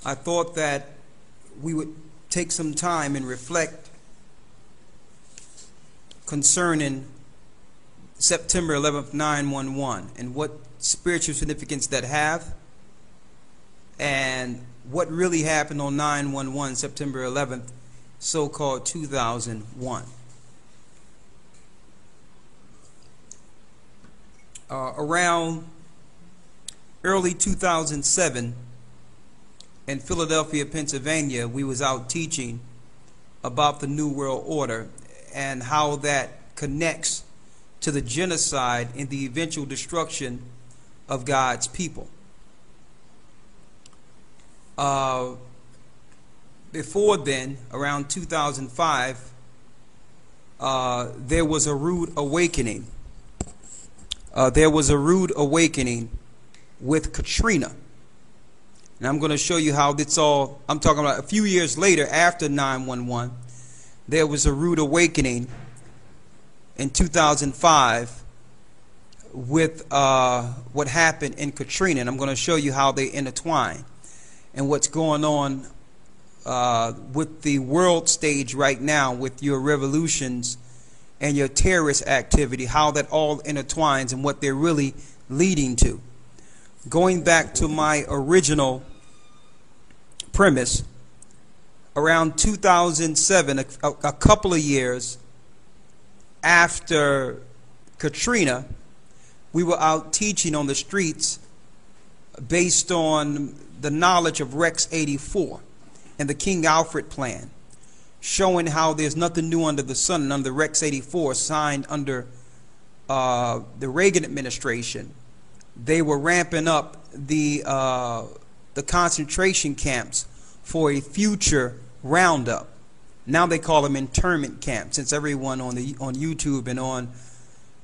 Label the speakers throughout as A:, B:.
A: I thought that we would take some time and reflect concerning September 11th, 9/11, and what spiritual significance that have, and what really happened on 9/11, September 11th, so-called 2001. Around early 2007 in Philadelphia, Pennsylvania, we was out teaching about the New World Order and how that connects to the genocide and the eventual destruction of God's people. Before then, around 2005, there was a rude awakening. There was a rude awakening with Katrina. And I'm going to show you how this all, I'm talking about a few years later after 9/11, there was a rude awakening in 2005 with what happened in Katrina. And I'm going to show you how they intertwine and what's going on with the world stage right now with your revolutions and your terrorist activity, how that all intertwines and what they're really leading to. Going back to my original premise, around 2007, a couple of years after Katrina, we were out teaching on the streets based on the knowledge of Rex 84 and the King Alfred plan, showing how there's nothing new under the sun. And under Rex 84, signed under the Reagan administration, they were ramping up the concentration camps for a future roundup. Now they call them internment camps, since everyone on YouTube and on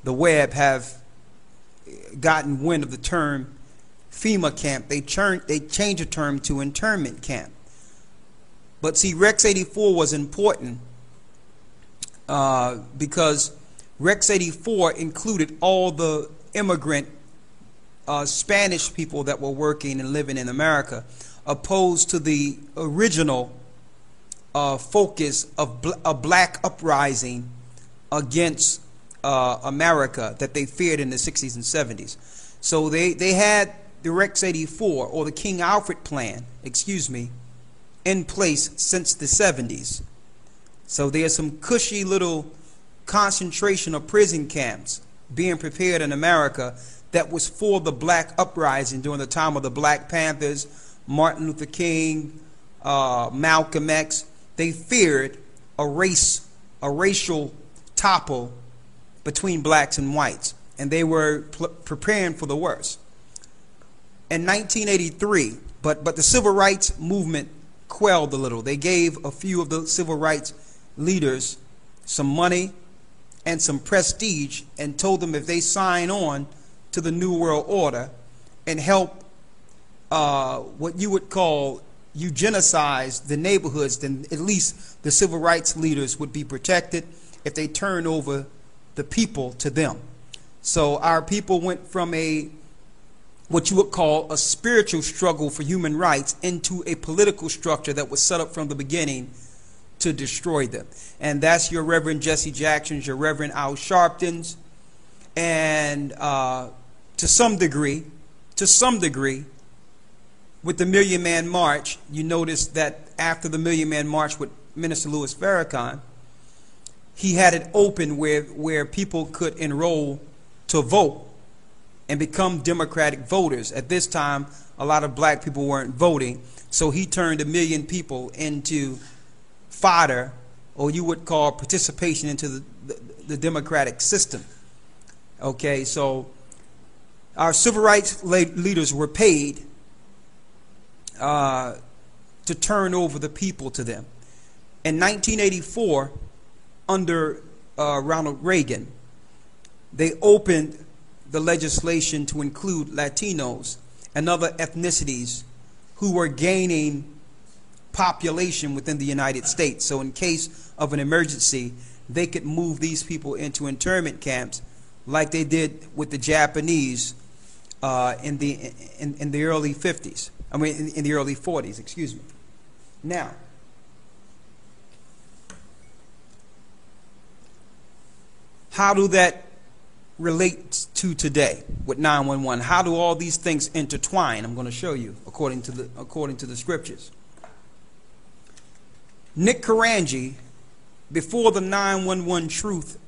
A: the web have gotten wind of the term FEMA camp. They changed the term to internment camp. But see, Rex 84 was important because Rex 84 included all the immigrant Spanish people that were working and living in America, opposed to the original focus of a black uprising against America that they feared in the 60s and 70s. So they had the Rex 84, or the King Alfred plan, excuse me, in place since the 70s. So there's some cushy little concentration or prison camps being prepared in America that was for the black uprising during the time of the Black Panthers, Martin Luther King, Malcolm X. They feared a racial topple between blacks and whites, and they were preparing for the worst. In 1983, but the civil rights movement quelled a little. They gave a few of the civil rights leaders some money and some prestige and told them if they sign on to the New World Order and help what you would call eugenicize the neighborhoods, then at least the civil rights leaders would be protected if they turn over the people to them. So our people went from what you would call a spiritual struggle for human rights into a political structure that was set up from the beginning to destroy them. And that's your Reverend Jesse Jackson's, your Reverend Al Sharpton's, and to some degree, with the Million Man March, you notice that after the Million Man March with Minister Louis Farrakhan, he had it open where people could enroll to vote and become Democratic voters. At this time, a lot of black people weren't voting, so he turned 1 million people into fodder, or you would call participation into the democratic system. Okay, so our civil rights leaders were paid to turn over the people to them. In 1984, under Ronald Reagan, they opened the legislation to include Latinos and other ethnicities who were gaining population within the United States. So in case of an emergency, they could move these people into internment camps like they did with the Japanese in the early 50s. I mean, in the early 40s, excuse me. Now, how do that relate to today with 911? How do all these things intertwine? I'm going to show you according to the scriptures. Nick Karanji, before the 911 truth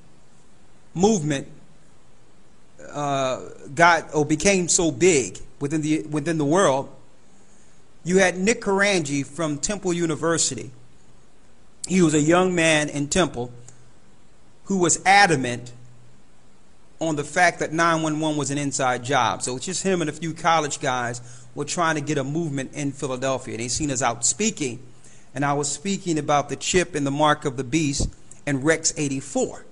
A: movement became so big within the world, you had Nick Karanji from Temple University. He was a young man in Temple who was adamant on the fact that 911 was an inside job. So it's just him and a few college guys were trying to get a movement in Philadelphia. They seen us out speaking, and I was speaking about the chip and the mark of the beast and Rex 84.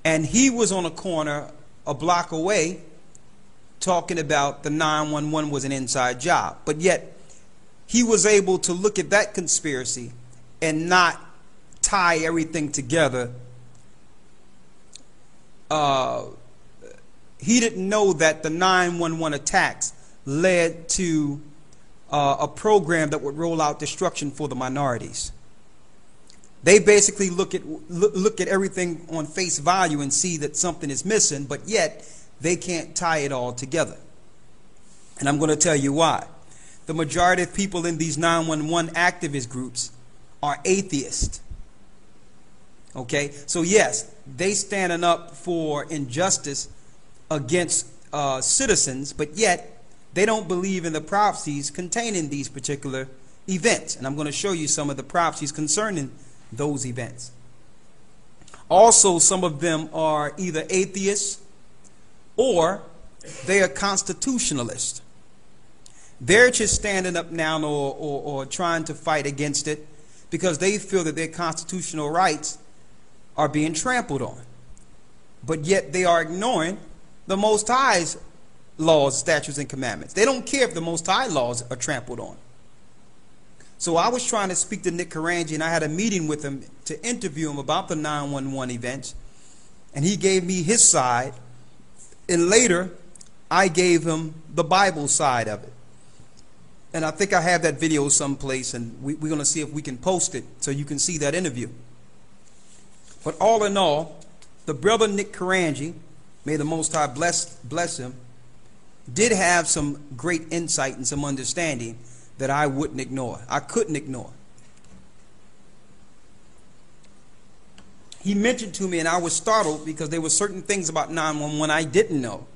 A: And he was on a corner a block away talking about the 911 was an inside job. But yet he was able to look at that conspiracy and not tie everything together. He didn't know that the 911 attacks led to a program that would roll out destruction for the minorities. They basically look at everything on face value and see that something is missing, but yet they can't tie it all together. And I'm going to tell you why. The majority of people in these 911 activist groups are atheists. Okay? So yes, they standing up for injustice against citizens, but yet they don't believe in the prophecies containing these particular events. And I'm going to show you some of the prophecies concerning those events. Also, some of them are either atheists or they are constitutionalists. They're just standing up now or trying to fight against it because they feel that their constitutional rights are being trampled on. But yet they are ignoring the Most High's laws, statutes, and commandments. They don't care if the Most High laws are trampled on. So I was trying to speak to Nick Karanji, and I had a meeting with him to interview him about the 911 events. And he gave me his side. And later, I gave him the Bible side of it. And I think I have that video someplace, and we're going to see if we can post it so you can see that interview. But all in all, the brother Nick Karanji, may the Most High bless him, did have some great insight and some understanding that I wouldn't ignore. I couldn't ignore. He mentioned to me, and I was startled because there were certain things about 911 I didn't know.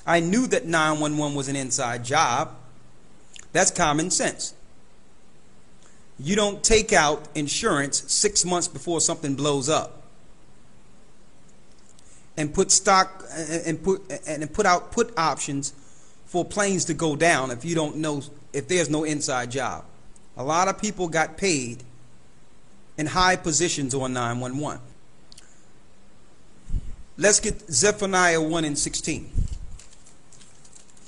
A: I knew that 911 was an inside job. That's common sense. You don't take out insurance 6 months before something blows up and put stock and put out put options for planes to go down if you don't know, if there's no inside job. A lot of people got paid in high positions on 911. Let's get Zephaniah 1:16.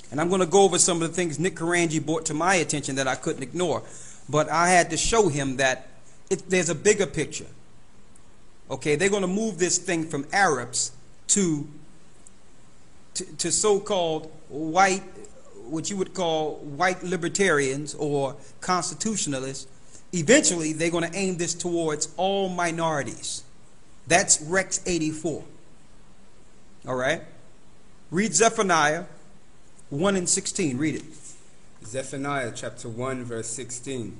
A: And I'm going to go over some of the things Nick Karanji brought to my attention that I couldn't ignore. But I had to show him that there's a bigger picture. Okay, they're going to move this thing from Arabs to so-called white, what you would call white libertarians or constitutionalists. Eventually, they're going to aim this towards all minorities. That's Rex 84. All right? Read Zephaniah 1:16. Read it.
B: Zephaniah chapter 1 verse 16.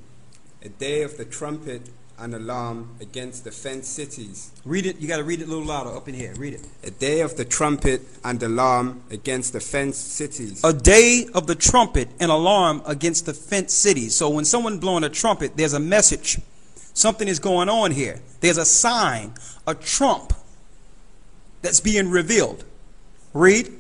B: A day of the trumpet and alarm against the fenced cities.
A: Read it. You got to read it a little louder up in here. Read it.
B: A day of the trumpet and alarm against the fenced cities.
A: A day of the trumpet and alarm against the fenced cities. So when someone blowing a trumpet, there's a message. Something is going on here. There's a sign, a trump that's being revealed. Read.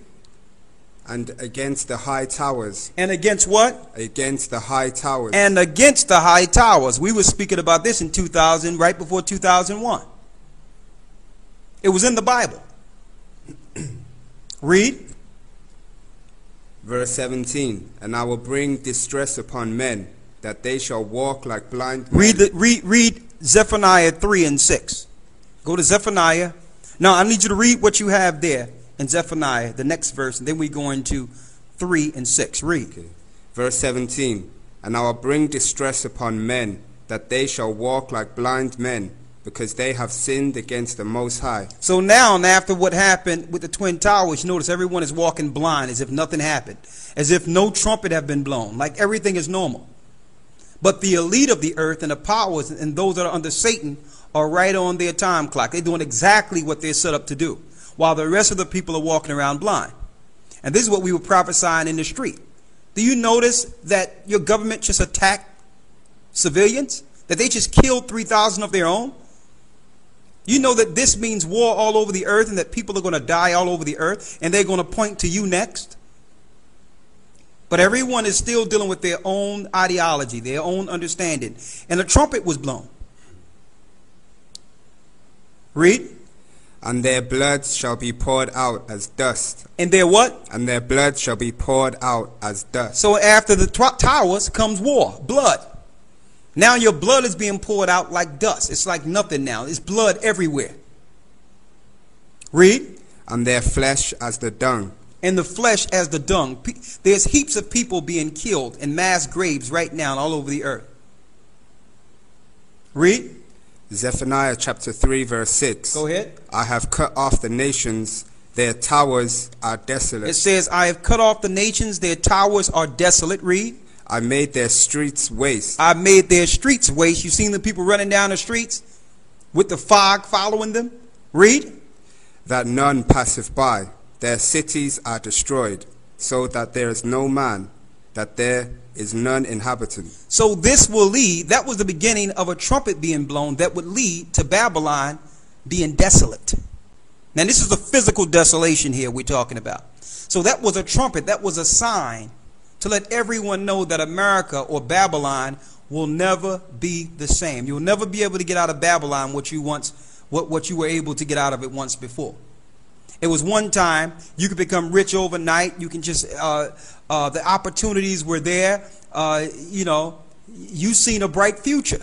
B: And against the high towers.
A: And against what?
B: Against the high towers.
A: And against the high towers. We were speaking about this in 2000, right before 2001. It was in the Bible. Read.
B: Verse 17. And I will bring distress upon men, that they shall walk like blind men.
A: Read Zephaniah 3:6. Go to Zephaniah. Now I need you to read what you have there in Zephaniah, the next verse, and then we go into 3 and 6. Read.
B: Okay. Verse 17, and I will bring distress upon men, that they shall walk like blind men, because they have sinned against the Most High.
A: So now, after what happened with the Twin Towers, you notice everyone is walking blind as if nothing happened, as if no trumpet have been blown, like everything is normal. But the elite of the earth and the powers and those that are under Satan are right on their time clock. They're doing exactly what they're set up to do, while the rest of the people are walking around blind. And this is what we were prophesying in the street. Do you notice that your government just attacked civilians? That they just killed 3,000 of their own? You know that this means war all over the earth and that people are going to die all over the earth and they're going to point to you next? But everyone is still dealing with their own ideology, their own understanding. And the trumpet was blown. Read.
B: And their blood shall be poured out as dust.
A: And their what?
B: And their blood shall be poured out as dust.
A: So after the towers comes war, blood. Now your blood is being poured out like dust. It's like nothing now. It's blood everywhere. Read.
B: And their flesh as the dung.
A: And the flesh as the dung. There's heaps of people being killed in mass graves right now all over the earth. Read.
B: Zephaniah chapter 3 verse 6.
A: Go ahead.
B: I have cut off the nations, their towers are desolate.
A: It says, I have cut off the nations, their towers are desolate. Read.
B: I made their streets waste.
A: I made their streets waste. You've seen the people running down the streets with the fog following them? Read.
B: That none passeth by. Their cities are destroyed, so that there is no man, that there is none inhabitant.
A: So this will lead, that was the beginning of a trumpet being blown that would lead to Babylon being desolate. Now this is the physical desolation here we're talking about. So that was a trumpet, that was a sign to let everyone know that America or Babylon will never be the same. You'll never be able to get out of Babylon what you were able to get out of it once before. It was one time you could become rich overnight. You can just the opportunities were there. You know, you've seen a bright future.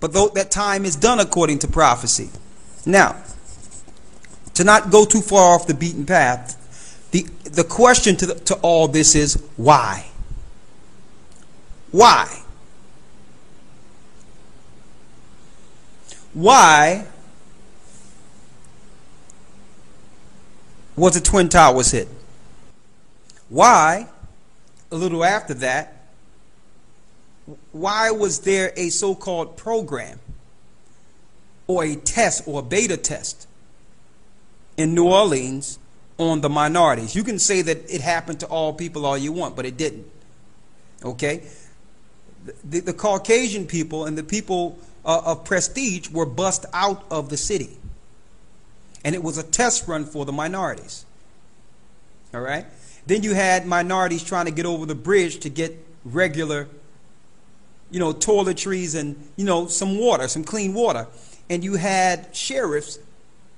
A: But though that time is done according to prophecy. Now, to not go too far off the beaten path, the question to all this is why? Why? Why was the Twin Towers hit? Why, a little after that, why was there a so-called program or a test or a beta test in New Orleans on the minorities? You can say that it happened to all people all you want, but it didn't. Okay? The Caucasian people and the people of prestige were bussed out of the city. And it was a test run for the minorities. All right? Then you had minorities trying to get over the bridge to get regular, you know, toiletries and, you know, some water, some clean water. And you had sheriffs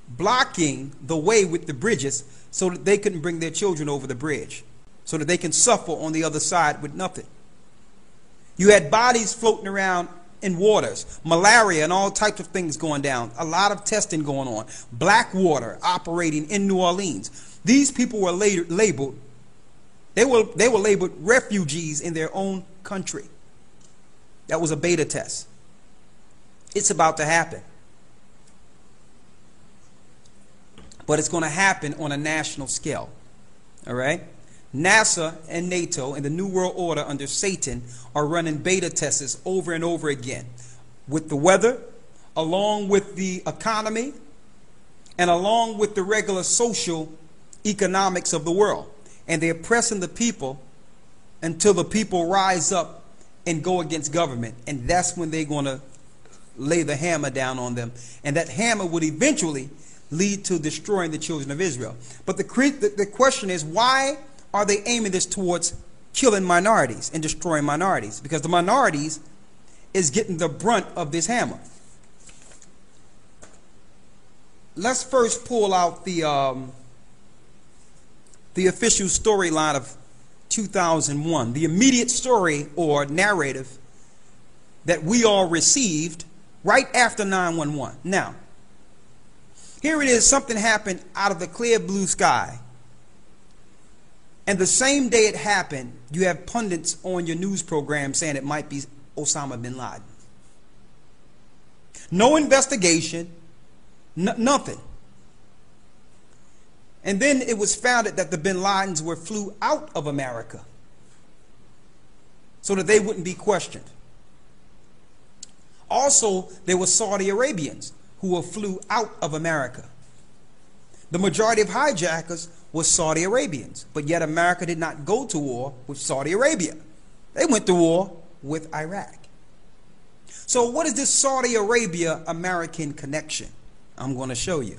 A: blocking the way with the bridges so that they couldn't bring their children over the bridge, so that they can suffer on the other side with nothing. You had bodies floating around in waters, malaria and all types of things going down, a lot of testing going on, black water operating in New Orleans. These people were later labeled, they were labeled refugees in their own country. That was a beta test. It's about to happen. But it's going to happen on a national scale. All right? NASA and NATO and the New World Order under Satan are running beta tests over and over again with the weather, along with the economy, and along with the regular social economics of the world. And they're pressing the people until the people rise up and go against government. And that's when they're going to lay the hammer down on them. And that hammer would eventually lead to destroying the children of Israel. But the question is, why are they aiming this towards killing minorities and destroying minorities? Because the minorities is getting the brunt of this hammer. Let's first pull out the official storyline of 2001, the immediate story or narrative that we all received right after 9/11. Now, here it is, something happened out of the clear blue sky. And the same day it happened, you have pundits on your news program saying it might be Osama bin Laden. No investigation, nothing. And then it was founded that the bin Ladens flew out of America so that they wouldn't be questioned. Also, there were Saudi Arabians who flew out of America. The majority of hijackers were Saudi Arabians, but yet America did not go to war with Saudi Arabia. They went to war with Iraq. So what is this Saudi Arabia-American connection? I'm going to show you.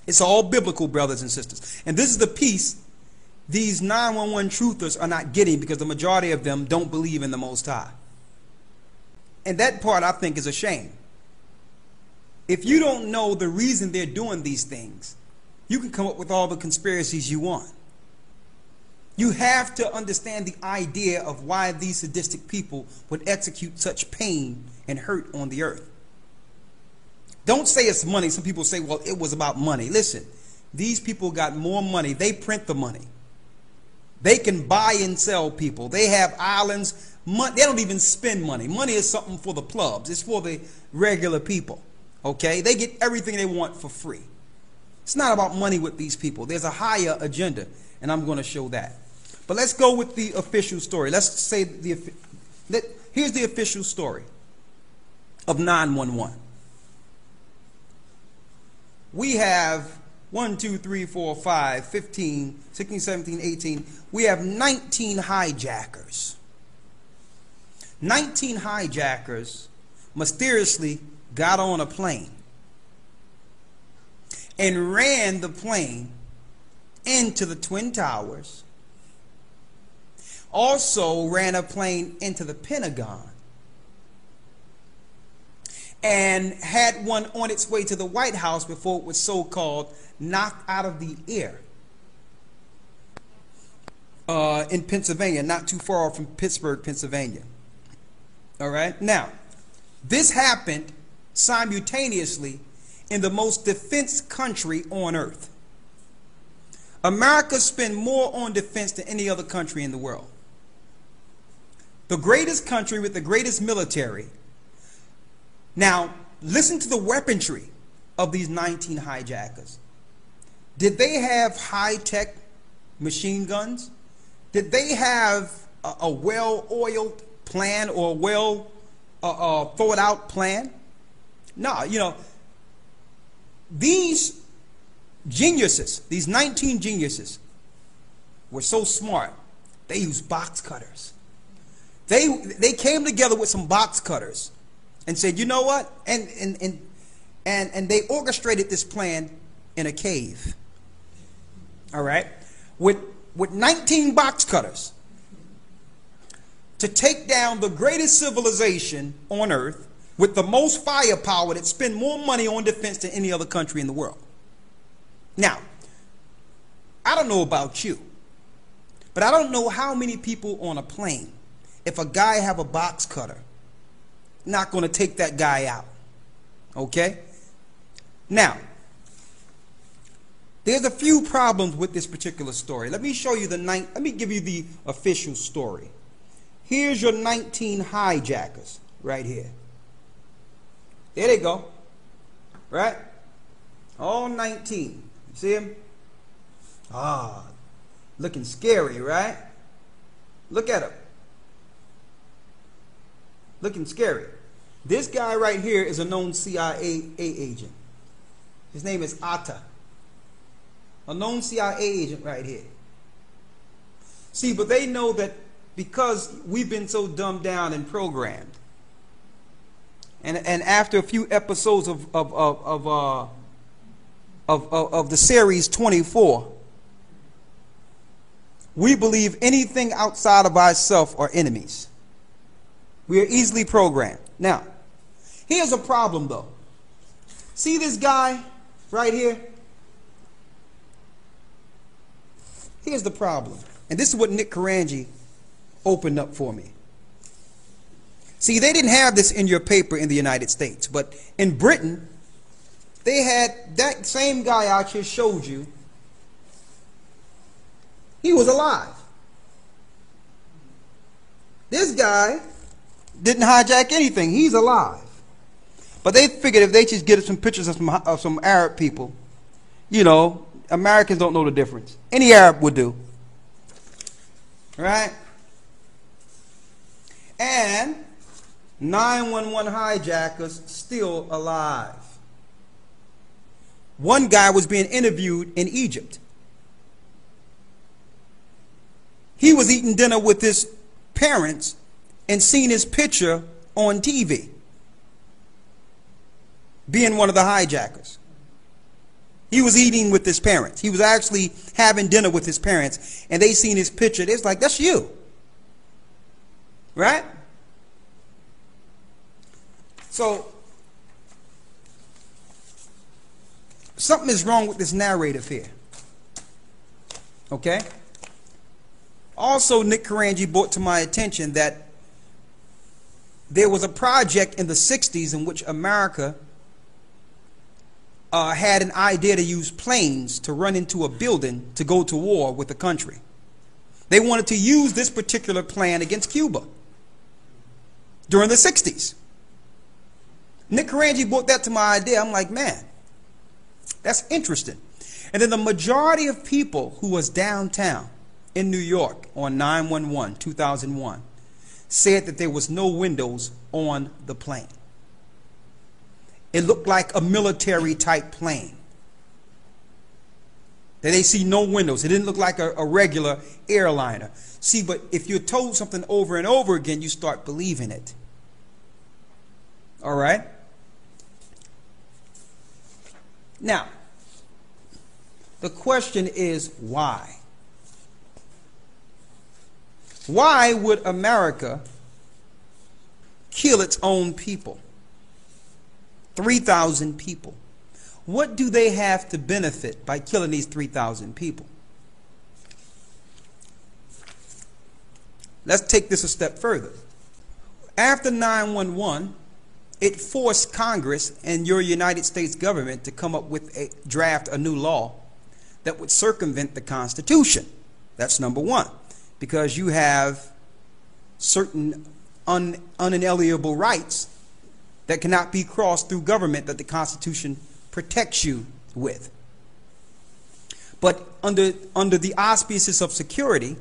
A: It's all biblical, brothers and sisters. And this is the piece these 911 truthers are not getting, because the majority of them don't believe in the Most High. And that part, I think, is a shame. If you don't know the reason they're doing these things, you can come up with all the conspiracies you want. You have to understand the idea of why these sadistic people would execute such pain and hurt on the earth. Don't say it's money. Some people say, well, it was about money. Listen, these people got more money. They print the money. They can buy and sell people. They have islands. They don't even spend money. Money is something for the plebs. It's for the regular people. Okay? They get everything they want for free. It's not about money with these people. There's a higher agenda, and I'm going to show that. But let's go with the official story. Let's say here's the official story of 911. We have 1, 2, 3, 4, 5, 15, 16, 17, 18. We have 19 hijackers. 19 hijackers mysteriously got on a plane and ran the plane into the Twin Towers. Also ran a plane into the Pentagon. And had one on its way to the White House before it was so-called knocked out of the air in Pennsylvania, not too far from Pittsburgh, Pennsylvania. All right? Now, this happened simultaneously in the most defense country on earth. America spends more on defense than any other country in the world. The greatest country with the greatest military. Now, listen to the weaponry of these 19 hijackers. Did they have high-tech machine guns? Did they have a well-oiled plan or a well-thought-out plan? No, you know, these geniuses, these 19 geniuses, were so smart, they used box cutters. They came together with some box cutters and said, you know what? And they orchestrated this plan in a cave. All right? With 19 box cutters to take down the greatest civilization on earth with the most firepower that spend more money on defense than any other country in the world. Now, I don't know about you, but I don't know how many people on a plane, if a guy have a box cutter, not going to take that guy out. Okay? Now, there's a few problems with this particular story. Let me show you let me give you the official story. Here's your 19 hijackers right here. There they go. Right? All 19. You see them? Ah, looking scary, right? Look at them. Looking scary. This guy right here is a known CIA agent. His name is Atta. A known CIA agent right here. See, but they know that because we've been so dumbed down and programmed, and after a few episodes of the series 24, we believe anything outside of ourselves are enemies. We are easily programmed. Now, here's a problem though. See this guy right here? Here's the problem. And this is what Nick Karanji opened up for me. See, they didn't have this in your paper in the United States, but in Britain, they had that same guy out here showed you He was alive. This guy didn't hijack anything. He's alive. But they figured if they just get some pictures of some Arab people, you know, Americans don't know the difference. Any Arab would do. Right? And 911 hijackers still alive. One guy was being interviewed in Egypt. He was eating dinner with his parents and seen his picture on TV being one of the hijackers. He was eating with his parents. He was actually having dinner with his parents, and they seen his picture. They was like, that's you. Right? So, something is wrong with this narrative here. Okay? Also, Nick Karanji brought to my attention that there was a project in the 60s in which America had an idea to use planes to run into a building to go to war with the country. They wanted to use this particular plan against Cuba during the 60s. Nick Karanji brought that to my idea. I'm like, man, that's interesting. And then the majority of people who was downtown in New York on 9/11, 2001, said that there was no windows on the plane. It looked like a military type plane. That they see no windows. It didn't look like a regular airliner. See, but if you're told something over and over again, you start believing it. All right? Now, the question is why? Why would America kill its own people? 3,000 people. What do they have to benefit by killing these 3,000 people? Let's take this a step further. After 9/11, it forced Congress and your United States government to come up with draft a new law that would circumvent the Constitution. That's number one. Because you have certain unalienable rights that cannot be crossed through government that the Constitution protects you with. But under the auspices of security,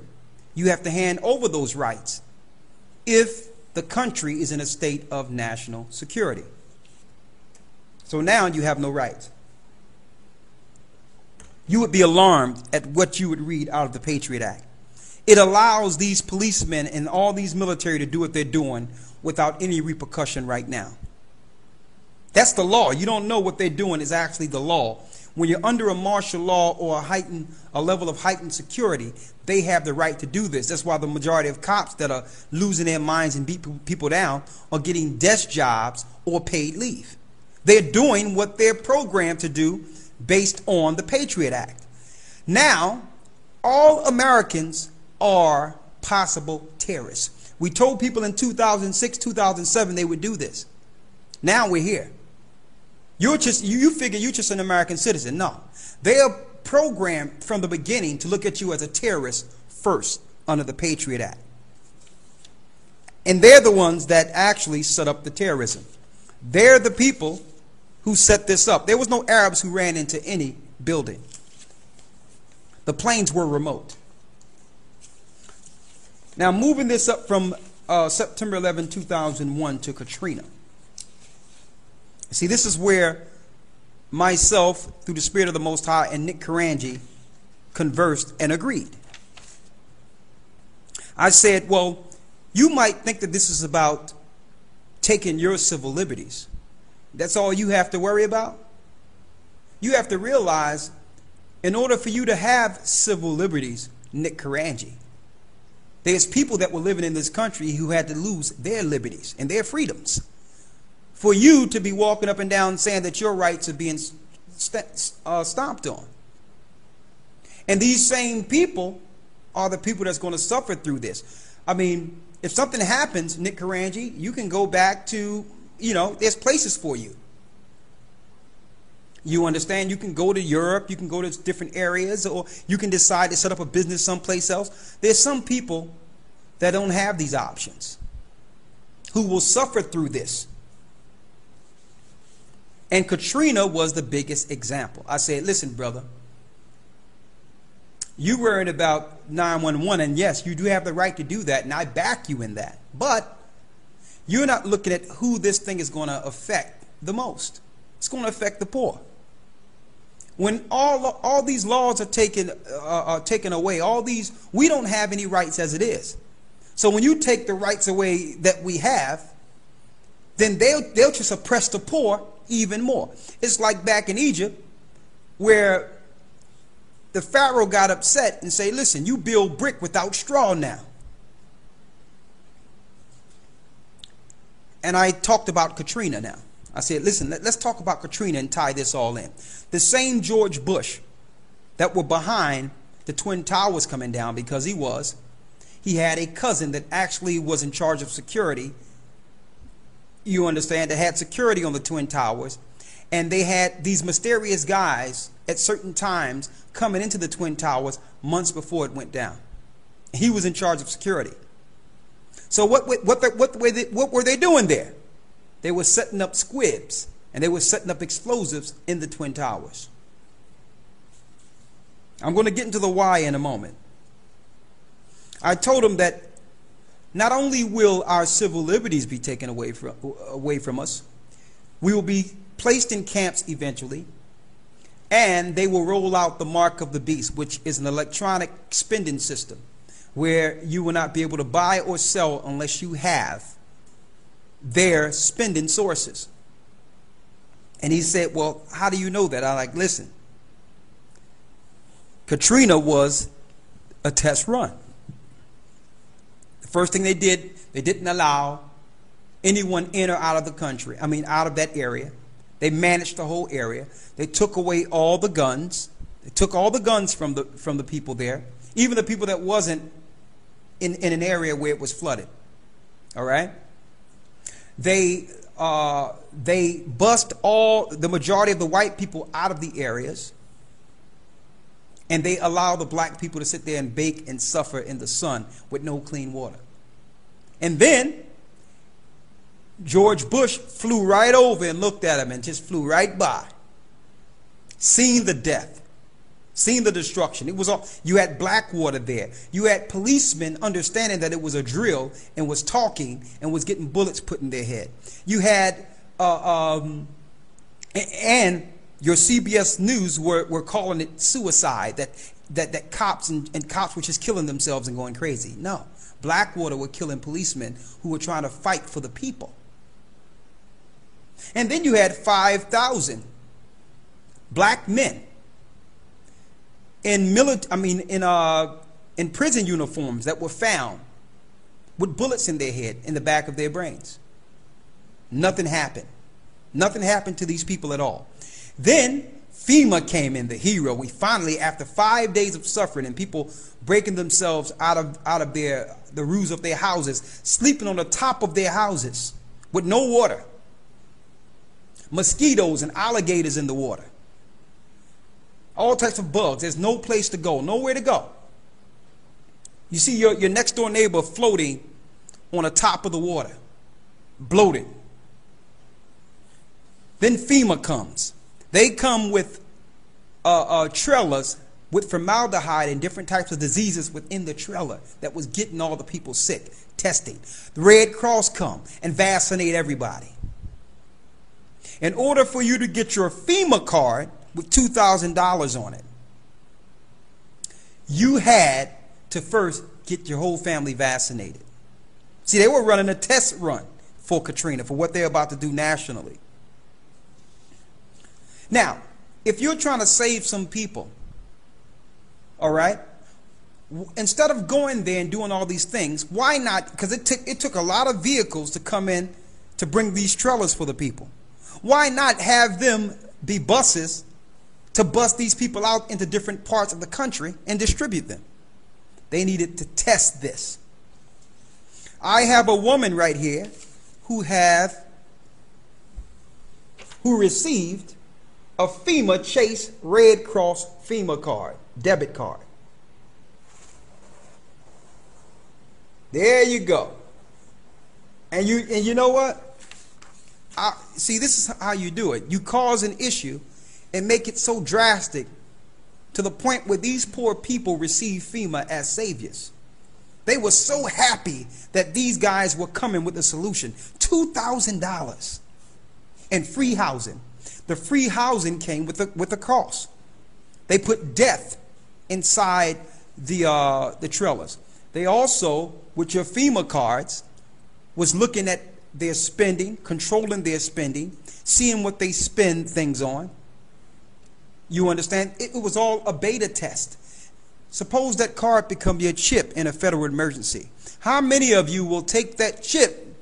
A: you have to hand over those rights if the country is in a state of national security. So now you have no rights. You would be alarmed at what you would read out of the Patriot Act. It allows these policemen and all these military to do what they're doing without any repercussion right now. That's the law. You don't know what they're doing is actually the law. When you're under a martial law or a level of heightened security, they have the right to do this. That's why the majority of cops that are losing their minds and beat people down are getting desk jobs or paid leave. They're doing what they're programmed to do based on the Patriot Act. Now, all Americans are possible terrorists. We told people in 2006, 2007 they would do this. Now we're here. You figure you're just an American citizen. No. They are programmed from the beginning to look at you as a terrorist first under the Patriot Act. And they're the ones that actually set up the terrorism. They're the people who set this up. There was no Arabs who ran into any building. The planes were remote. Now moving this up from September 11, 2001 to Katrina. See, this is where myself, through the Spirit of the Most High, and Nick Karanji conversed and agreed. I said, well, you might think that this is about taking your civil liberties. That's all you have to worry about? You have to realize, in order for you to have civil liberties, Nick Karanji, there's people that were living in this country who had to lose their liberties and their freedoms for you to be walking up and down saying that your rights are being stomped on. And these same people are the people that's going to suffer through this. I mean, if something happens, Nick Karanji, you can go back to, there's places for you. You understand? You can go to Europe, you can go to different areas, or you can decide to set up a business someplace else. There's some people that don't have these options, who will suffer through this. And Katrina was the biggest example. I said, listen, brother, you worried about 911, and yes, you do have the right to do that, and I back you in that. But you're not looking at who this thing is going to affect the most. It's going to affect the poor. When all these laws are taken away, we don't have any rights as it is. So when you take the rights away that we have, then they'll just oppress the poor even more. It's like back in Egypt, where the Pharaoh got upset and said, listen, you build brick without straw now. And I talked about Katrina now. I said, listen, let's talk about Katrina and tie this all in. The same George Bush that were behind the Twin Towers coming down, because he had a cousin that actually was in charge of security. You understand, that had security on the Twin Towers. And they had these mysterious guys at certain times coming into the Twin Towers months before it went down. He was in charge of security. So what were they doing there? They were setting up squibs, and they were setting up explosives in the Twin Towers. I'm going to get into the why in a moment. I told them that not only will our civil liberties be taken away from us, we will be placed in camps eventually, and they will roll out the mark of the beast, which is an electronic spending system where you will not be able to buy or sell unless you have their spending sources. And he said, well, how do you know that? I'm like, listen, Katrina was a test run. The first thing they did, they didn't allow anyone in or out of the country, out of that area. They managed the whole area. They took away all the guns. They took all the guns from the people there, even the people that wasn't in an area where it was flooded. All right? They bust the majority of the white people out of the areas, and they allow the black people to sit there and bake and suffer in the sun with no clean water. And then George Bush flew right over and looked at him and just flew right by, seeing the death, seeing the destruction. It was all, you had Blackwater there. You had policemen understanding that it was a drill and was talking and was getting bullets put in their head. You had and your CBS News were calling it suicide, that cops and cops were just killing themselves and going crazy. No, Blackwater were killing policemen who were trying to fight for the people. And then you had 5,000 black men in prison uniforms that were found with bullets in their head, in the back of their brains. Nothing happened. Nothing happened to these people at all. Then FEMA came in, the hero. We finally, after 5 days of suffering and people breaking themselves out of the roofs of their houses, sleeping on the top of their houses with no water, mosquitoes and alligators in the water, all types of bugs. There's no place to go, nowhere to go. You see your next door neighbor floating on the top of the water, bloated. Then FEMA comes. They come with trailers with formaldehyde and different types of diseases within the trailer that was getting all the people sick, testing. The Red Cross come and vaccinate everybody. In order for you to get your FEMA card with $2,000 on it, you had to first get your whole family vaccinated. See, they were running a test run for Katrina, for what they're about to do nationally. Now, if you're trying to save some people, all right, instead of going there and doing all these things, why not? Because it took a lot of vehicles to come in to bring these trailers for the people. Why not have them be buses to bus these people out into different parts of the country and distribute them? They needed to test this. I have a woman right here who received a FEMA Chase Red Cross FEMA card, debit card. There you go. And you know what? See, this is how you do it. You cause an issue and make it so drastic to the point where these poor people receive FEMA as saviors. They were so happy that these guys were coming with a solution. $2,000 and free housing. The free housing came with the cost. They put death inside the trailers. They also, with your FEMA cards, was looking at their spending, controlling their spending, seeing what they spend things on. You understand? It was all a beta test. Suppose that card become your chip in a federal emergency. How many of you will take that chip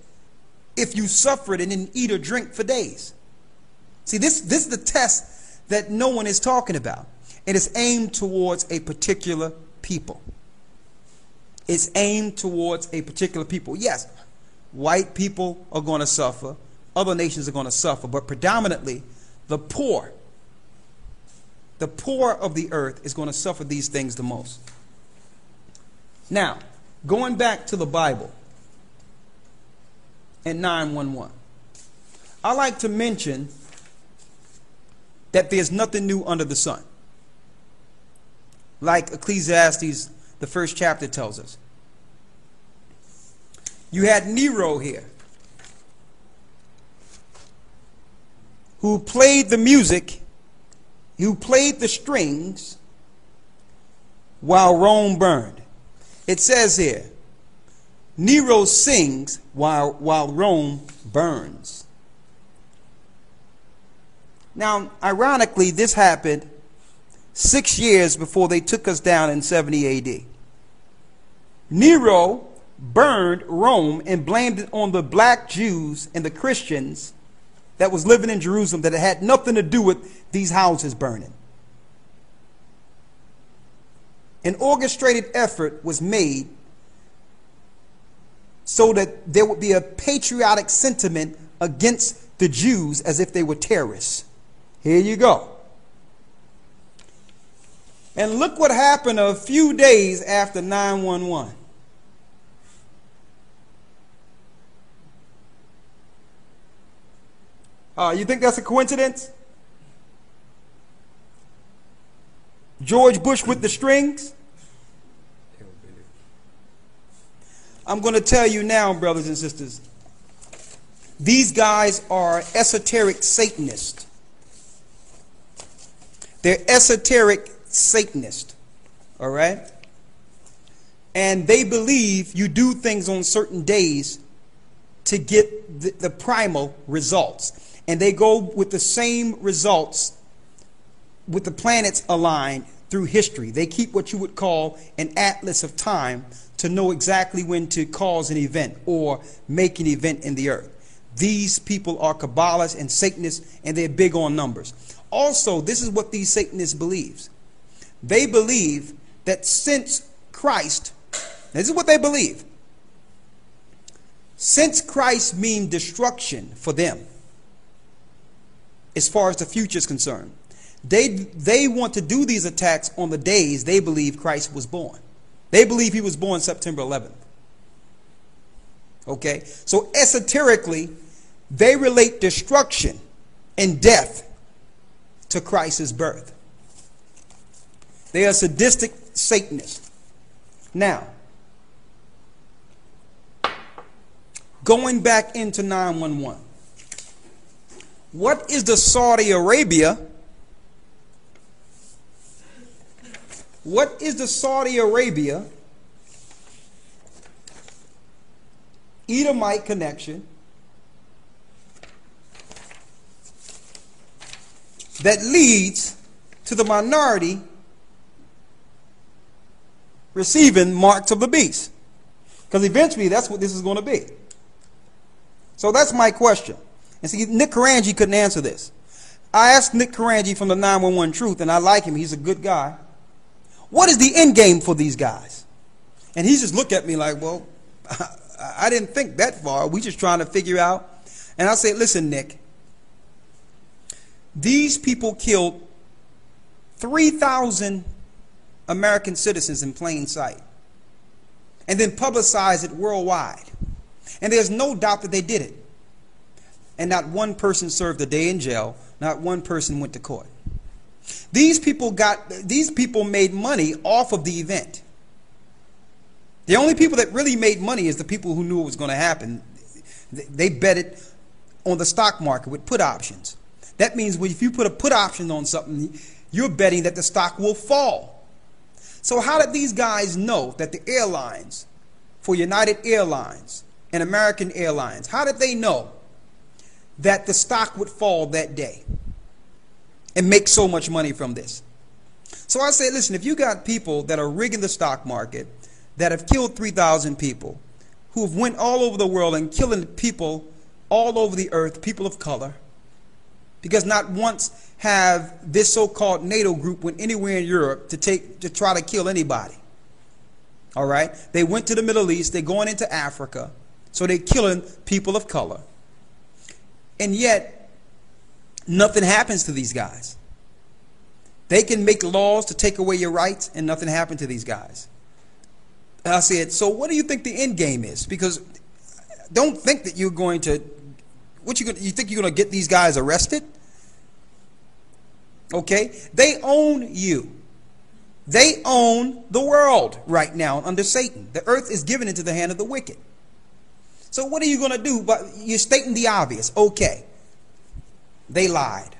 A: if you suffered and didn't eat or drink for days? See, this is the test that no one is talking about. It is aimed towards a particular people. It's aimed towards a particular people. Yes, white people are going to suffer. Other nations are going to suffer. But predominantly, the poor of the earth is going to suffer these things the most. Now, going back to the Bible and 911, I like to mention that there's nothing new under the sun. Like Ecclesiastes, the first chapter tells us. You had Nero here, who played the music, who played the strings while Rome burned. It says here, Nero sings while Rome burns. Now, ironically, this happened 6 years before they took us down in 70 AD. Nero burned Rome and blamed it on the black Jews and the Christians that was living in Jerusalem, that it had nothing to do with these houses burning. An orchestrated effort was made so that there would be a patriotic sentiment against the Jews as if they were terrorists. Here you go. And look what happened a few days after 911. You think that's a coincidence? George Bush with the strings? I'm going to tell you now, brothers and sisters, these guys are esoteric Satanists. They're esoteric Satanists, all right? And they believe you do things on certain days to get the primal results. And they go with the same results with the planets aligned through history. They keep what you would call an atlas of time to know exactly when to cause an event or make an event in the earth. These people are Kabbalists and Satanists, and they're big on numbers. Also, this is what these Satanists believe. They believe that since Christ, this is what they believe, since Christ means destruction for them, as far as the future is concerned, they want to do these attacks on the days they believe Christ was born. They believe he was born September 11th. Okay? So esoterically, they relate destruction and death to Christ's birth. They are sadistic Satanists. Now, going back into 911. What is the Saudi Arabia? What is the Saudi Arabia Edomite connection that leads to the minority receiving marks of the beast? Because eventually that's what this is going to be. So that's my question. And see, Nick Karanji couldn't answer this. I asked Nick Karanji from the 911 Truth, and I like him. He's a good guy. What is the end game for these guys? And he just looked at me like, well, I didn't think that far. We just trying to figure out. And I said, listen, Nick, These people killed 3,000 American citizens in plain sight and then publicized it worldwide. And there's no doubt that they did it. And not one person served a day in jail. Not one person went to court. These people made money off of the event. The only people that really made money is the people who knew it was going to happen. They betted on the stock market with put options. That means if you put a put option on something, you're betting that the stock will fall. So how did these guys know that the airlines, for United Airlines and American Airlines, how did they know that the stock would fall that day and make so much money from this? So I say, listen, if you got people that are rigging the stock market, that have killed 3,000 people, who have went all over the world and killing people all over the earth, people of color, because not once have this so-called NATO group went anywhere in Europe to try to kill anybody. All right? They went to the Middle East. They're going into Africa. So they're killing people of color. And yet, nothing happens to these guys. They can make laws to take away your rights, and nothing happened to these guys. And I said, so what do you think the end game is? Because don't think that you're going to, you think you're going to get these guys arrested? Okay? They own you. They own the world right now under Satan. The earth is given into the hand of the wicked. So what are you going to do? But you're stating the obvious. Okay. They lied.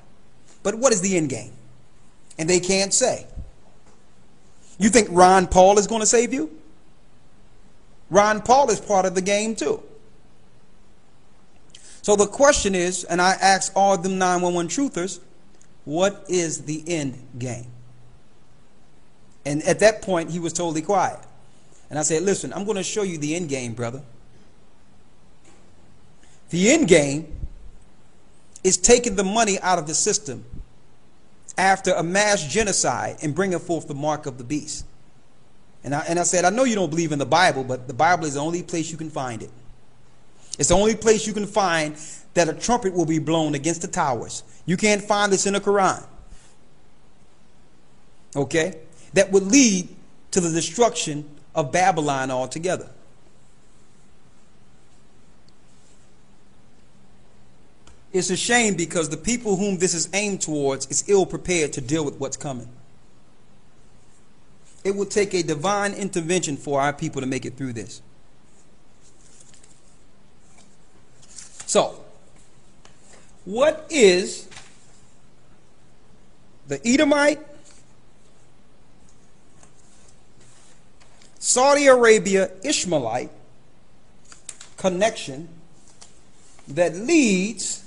A: But what is the end game? And they can't say. You think Ron Paul is going to save you? Ron Paul is part of the game too. So the question is, and I ask all of them 911 truthers, what is the end game? And at that point, he was totally quiet. And I said, listen, I'm going to show you the end game, brother. The end game is taking the money out of the system after a mass genocide and bringing forth the mark of the beast. And I said, I know you don't believe in the Bible, but the Bible is the only place you can find it. It's the only place you can find that a trumpet will be blown against the towers. You can't find this in the Quran. Okay? That would lead to the destruction of Babylon altogether. It's a shame because the people whom this is aimed towards is ill prepared to deal with what's coming. It will take a divine intervention for our people to make it through this. So, what is the Edomite, Saudi Arabia, Ishmaelite connection that leads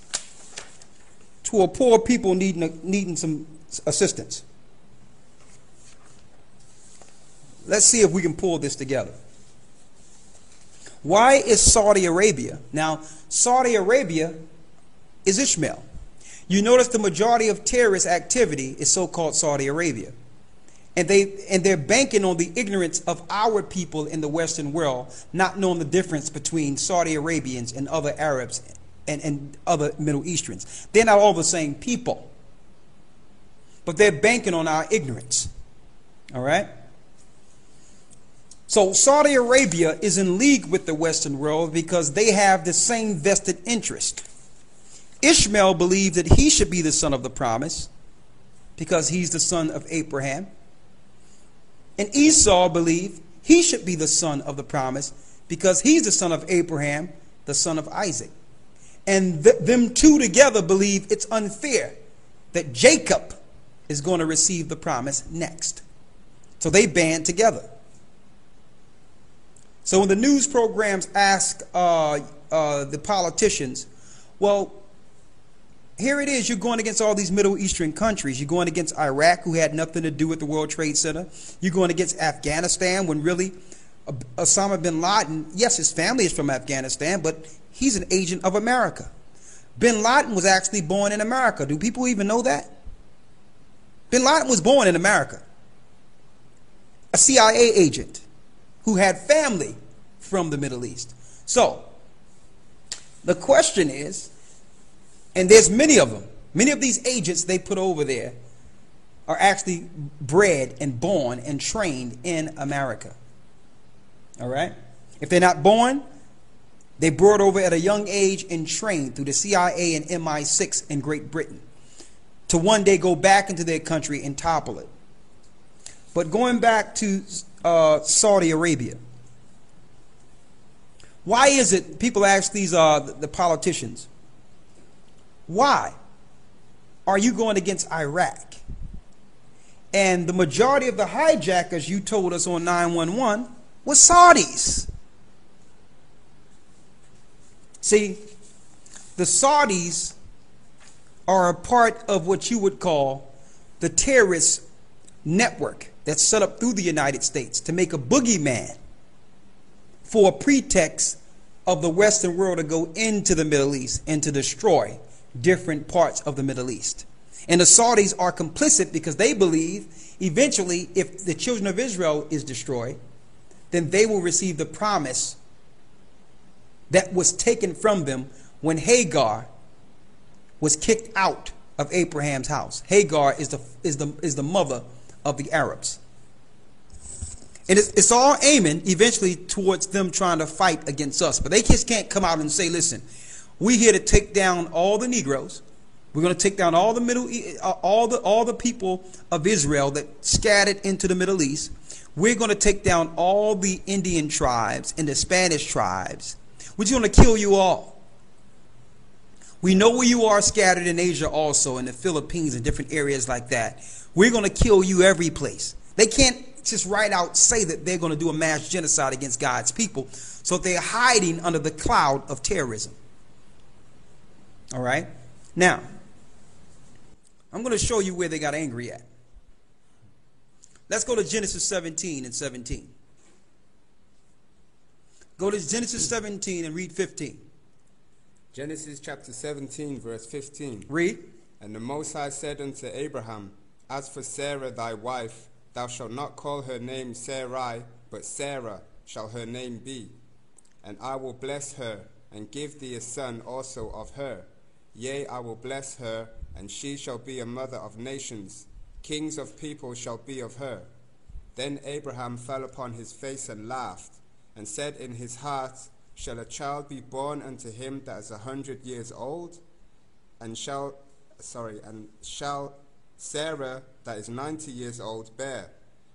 A: to a poor people needing some assistance? Let's see if we can pull this together. Why is Saudi Arabia? Now, Saudi Arabia is Ishmael. You notice the majority of terrorist activity is so-called Saudi Arabia. And they're banking on the ignorance of our people in the Western world, not knowing the difference between Saudi Arabians and other Arabs and other Middle Easterns. They're not all the same people. But they're banking on our ignorance. All right? So Saudi Arabia is in league with the Western world because they have the same vested interest. Ishmael believed that he should be the son of the promise because he's the son of Abraham. And Esau believed he should be the son of the promise because he's the son of Abraham, the son of Isaac. And them two together believe it's unfair that Jacob is going to receive the promise next. So they band together. So when the news programs ask the politicians, well, here it is, you're going against all these Middle Eastern countries. You're going against Iraq, who had nothing to do with the World Trade Center. You're going against Afghanistan, when really Osama bin Laden, yes, his family is from Afghanistan, but he's an agent of America. Bin Laden was actually born in America. Do people even know that? Bin Laden was born in America. A CIA agent who had family from the Middle East. So, the question is, and there's many of them, Many of these agents they put over there are actually bred and born and trained in America. All right? If they're not born, they brought over at a young age and trained through the CIA and MI6 in Great Britain to one day go back into their country and topple it. But going back to Saudi Arabia, why is it, people ask these the politicians, why are you going against Iraq? And the majority of the hijackers you told us on 911 were Saudis. See, the Saudis are a part of what you would call the terrorist network that's set up through the United States to make a boogeyman for a pretext of the Western world to go into the Middle East and to destroy different parts of the Middle East. And the Saudis are complicit because they believe eventually if the children of Israel is destroyed, then they will receive the promise that was taken from them when Hagar was kicked out of Abraham's house. Hagar is the mother of the Arabs. And it's all aiming eventually towards them trying to fight against us. But they just can't come out and say, listen, we're here to take down all the Negroes. We're going to take down all the all the people of Israel that scattered into the Middle East. We're going to take down all the Indian tribes and the Spanish tribes. We're just going to kill you all. We know where you are scattered in Asia also, in the Philippines and different areas like that. We're going to kill you every place. They can't just right out say that they're going to do a mass genocide against God's people. So they're hiding under the cloud of terrorism. All right. Now, I'm going to show you where they got angry at. Let's go to Genesis 17 and 17. Go to Genesis 17 and read 15.
B: Genesis chapter 17, verse 15.
A: Read.
B: And the Most High said unto Abraham, As for Sarah thy wife, thou shalt not call her name Sarai, but Sarah shall her name be. And I will bless her, and give thee a son also of her. Yea, I will bless her, and she shall be a mother of nations. Kings of people shall be of her. Then Abraham fell upon his face and laughed, and said in his heart, Shall a child be born unto him that is 100 years old? And shall Sarah that is 90 years old bear?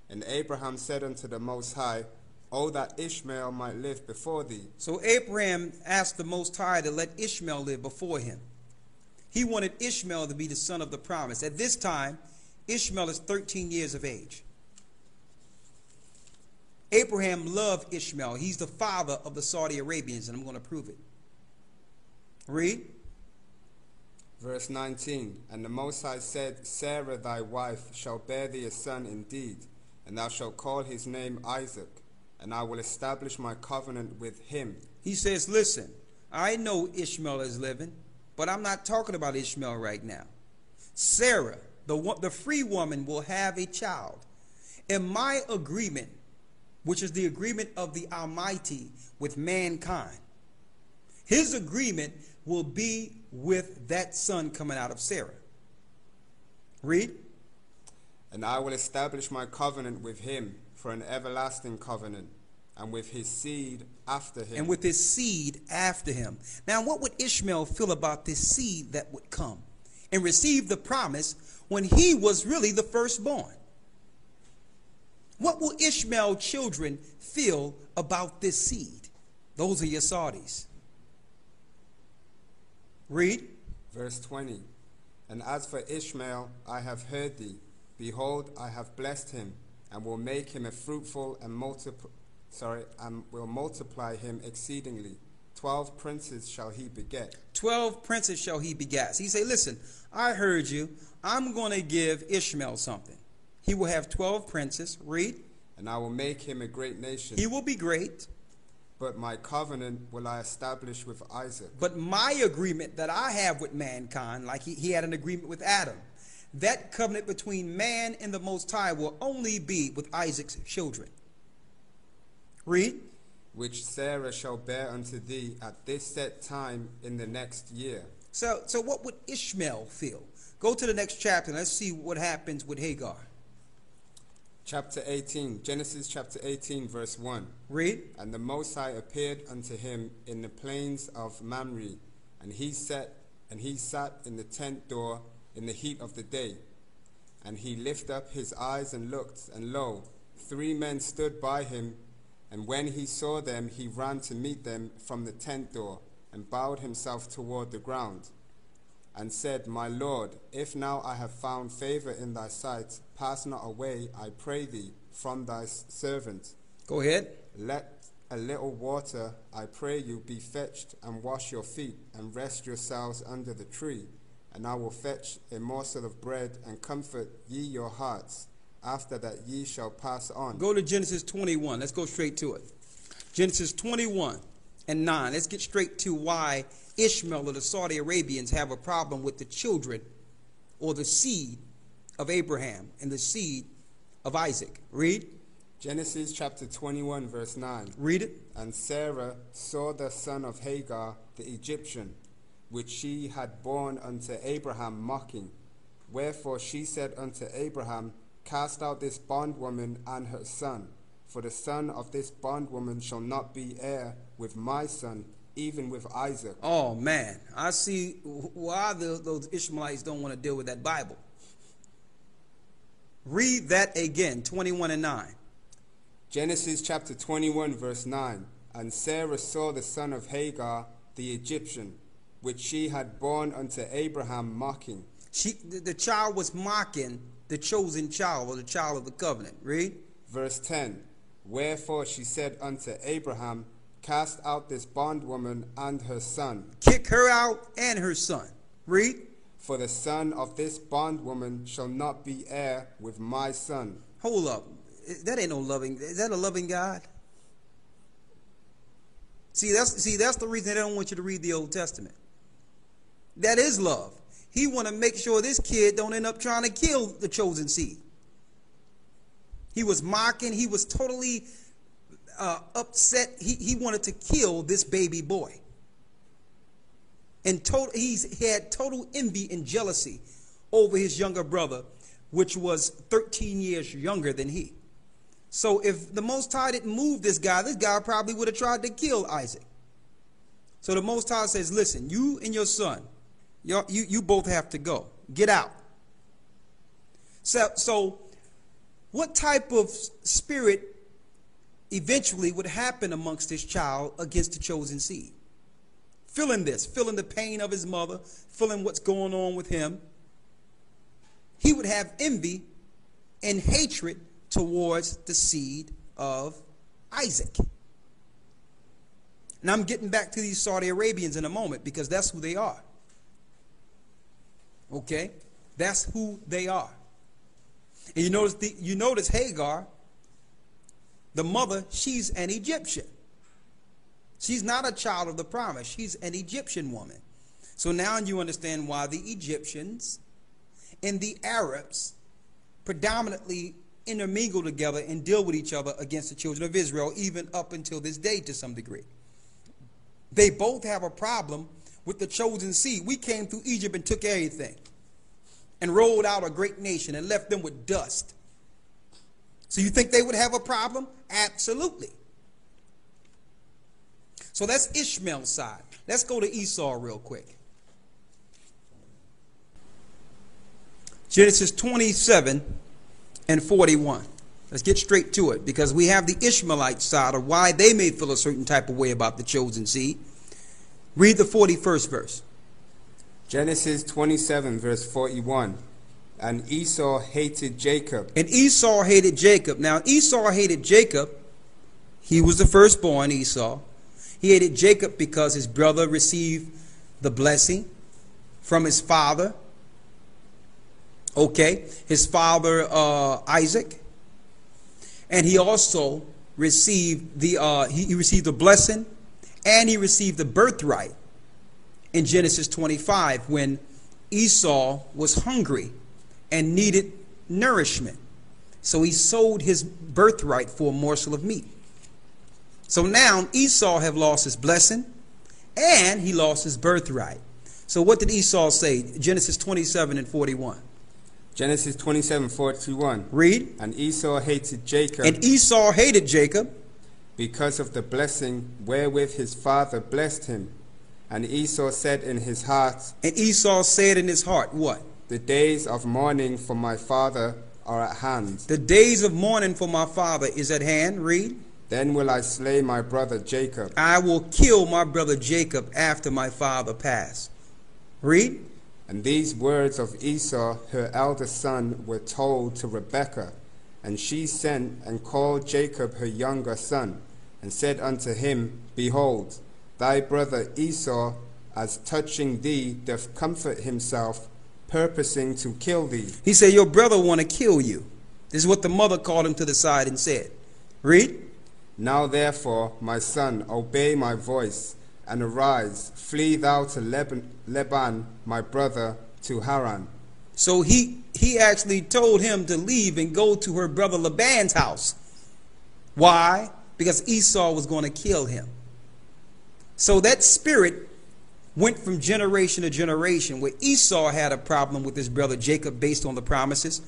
B: And Abraham said unto the Most High, O that Ishmael might live before thee.
A: So Abraham asked the Most High to let Ishmael live before him. He wanted Ishmael to be the son of the promise. At this time, Ishmael is 13 years of age. Abraham loved Ishmael. He's the father of the Saudi Arabians, and I'm going to prove it. Read.
B: Verse 19. And the Most High said, Sarah thy wife shall bear thee a son indeed, and thou shalt call his name Isaac, and I will establish my covenant with him.
A: He says, listen, I know Ishmael is living, but I'm not talking about Ishmael right now. Sarah, the free woman, will have a child. In my agreement, which is the agreement of the Almighty with mankind, his agreement will be with that son coming out of Sarah. Read.
B: And I will establish my covenant with him for an everlasting covenant, and with his seed after him.
A: And with his seed after him. Now, what would Ishmael feel about this seed that would come and receive the promise when he was really the firstborn? What will Ishmael's children feel about this seed? Those are your Saudis. Read.
B: Verse 20. And as for Ishmael, I have heard thee. Behold, I have blessed him, and will make him a fruitful and will multiply him exceedingly. 12 princes shall he beget.
A: 12 princes shall he beget. So he say, listen, I heard you. I'm going to give Ishmael something. He will have 12 princes. Read.
B: And I will make him a great nation.
A: He will be great.
B: But my covenant will I establish with Isaac.
A: But my agreement that I have with mankind, like he had an agreement with Adam, that covenant between man and the Most High will only be with Isaac's children. Read.
B: Which Sarah shall bear unto thee at this set time in the next year.
A: So what would Ishmael feel? Go to the next chapter and let's see what happens with Hagar.
B: Chapter 18, Genesis chapter 18, verse 1.
A: Read.
B: And the Most High appeared unto him in the plains of Mamre, and he sat in the tent door in the heat of the day. And he lifted up his eyes and looked, and lo, 3 men stood by him. And when he saw them, he ran to meet them from the tent door, and bowed himself toward the ground, and said, My Lord, if now I have found favor in thy sight, pass not away, I pray thee, from thy servant.
A: Go ahead.
B: Let a little water, I pray you, be fetched, and wash your feet, and rest yourselves under the tree. And I will fetch a morsel of bread, and comfort ye your hearts. After that ye shall pass on.
A: Go to Genesis 21. Let's go straight to it. Genesis 21 and 9. Let's get straight to why Ishmael or the Saudi Arabians have a problem with the children or the seed of Abraham and the seed of Isaac. Read.
B: Genesis chapter 21, verse 9.
A: Read it.
B: And Sarah saw the son of Hagar, the Egyptian, which she had borne unto Abraham, mocking. Wherefore she said unto Abraham, Cast out this bondwoman and her son, for the son of this bondwoman shall not be heir with my son, even with Isaac.
A: Oh, man. I see why those Ishmaelites don't want to deal with that Bible. Read that again, 21 and 9.
B: Genesis chapter 21, verse 9. And Sarah saw the son of Hagar, the Egyptian, which she had borne unto Abraham, mocking.
A: The child was mocking the chosen child, or the child of the covenant. Read.
B: Verse 10. Wherefore she said unto Abraham, Cast out this bondwoman and her son.
A: Kick her out and her son. Read.
B: For the son of this bondwoman shall not be heir with my son.
A: Hold up. That ain't no loving. Is that a loving God? See, that's the reason they don't want you to read the Old Testament. That is love. He want to make sure this kid don't end up trying to kill the chosen seed. He was mocking. He was totally upset. He wanted to kill this baby boy. And he had total envy and jealousy over his younger brother, which was 13 years younger than he. So if the Most High didn't move this guy probably would have tried to kill Isaac. So the Most High says, listen, you and your son, you both have to go. Get out. So what type of spirit eventually would happen amongst this child against the chosen seed? Feeling this, feeling the pain of his mother, feeling what's going on with him. He would have envy and hatred towards the seed of Isaac. And I'm getting back to these Saudi Arabians in a moment because that's who they are. Okay? That's who they are. And you notice Hagar, the mother, she's an Egyptian. She's not a child of the promise. She's an Egyptian woman. So now you understand why the Egyptians and the Arabs predominantly intermingle together and deal with each other against the children of Israel, even up until this day to some degree. They both have a problem with the chosen seed. We came through Egypt and took everything and rolled out a great nation and left them with dust. So you think they would have a problem? Absolutely. So that's Ishmael's side. Let's go to Esau real quick. Genesis 27 and 41. Let's get straight to it because we have the Ishmaelite side of why they may feel a certain type of way about the chosen seed. Read the 41st verse.
B: Genesis 27, verse 41. And Esau hated Jacob.
A: And Esau hated Jacob. Now, Esau hated Jacob. He was the firstborn, Esau. He hated Jacob because his brother received the blessing from his father. Okay, his father Isaac. And he also received he received the blessing and he received the birthright in Genesis 25 when Esau was hungry and needed nourishment. So he sold his birthright for a morsel of meat. So now Esau have lost his blessing and he lost his birthright. So what did Esau say? Genesis 27 and 41.
B: Genesis 27:41.
A: Read.
B: And Esau hated Jacob
A: And Esau hated Jacob
B: because of the blessing wherewith his father blessed him. And Esau said in his heart,
A: And Esau said in his heart, what?
B: the days of mourning for my father are at hand.
A: The days of mourning for my father is at hand. Read.
B: Then will I slay my brother Jacob.
A: I will kill my brother Jacob after my father pass. Read.
B: And these words of Esau, her eldest son, were told to Rebekah. And she sent and called Jacob her younger son, and said unto him, Behold, thy brother Esau, as touching thee, doth comfort himself, purposing to kill thee.
A: He said, your brother want to kill you. This is what the mother called him to the side and said. Read.
B: Now therefore, my son, obey my voice, and arise, flee thou to Laban, my brother, to Haran.
A: So he actually told him to leave and go to her brother Laban's house. Why? Because Esau was going to kill him. So that spirit went from generation to generation, where Esau had a problem with his brother Jacob based on the promises.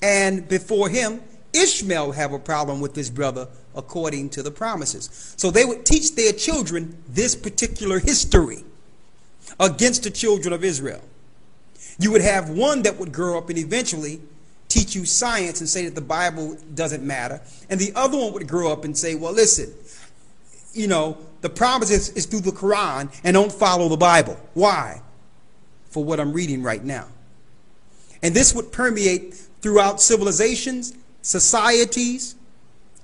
A: And before him, Ishmael had a problem with his brother according to the promises. So they would teach their children this particular history against the children of Israel. You would have one that would grow up and eventually teach you science and say that the Bible doesn't matter. And the other one would grow up and say, well, listen, you know, the promise is through the Quran and don't follow the Bible. Why? For what I'm reading right now. And this would permeate throughout civilizations, societies,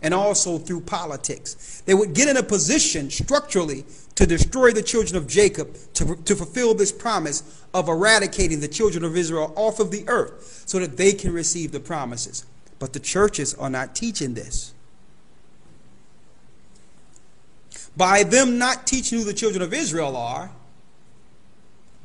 A: and also through politics. They would get in a position structurally to destroy the children of Jacob, to fulfill this promise of eradicating the children of Israel off of the earth so that they can receive the promises. But the churches are not teaching this. By them not teaching who the children of Israel are,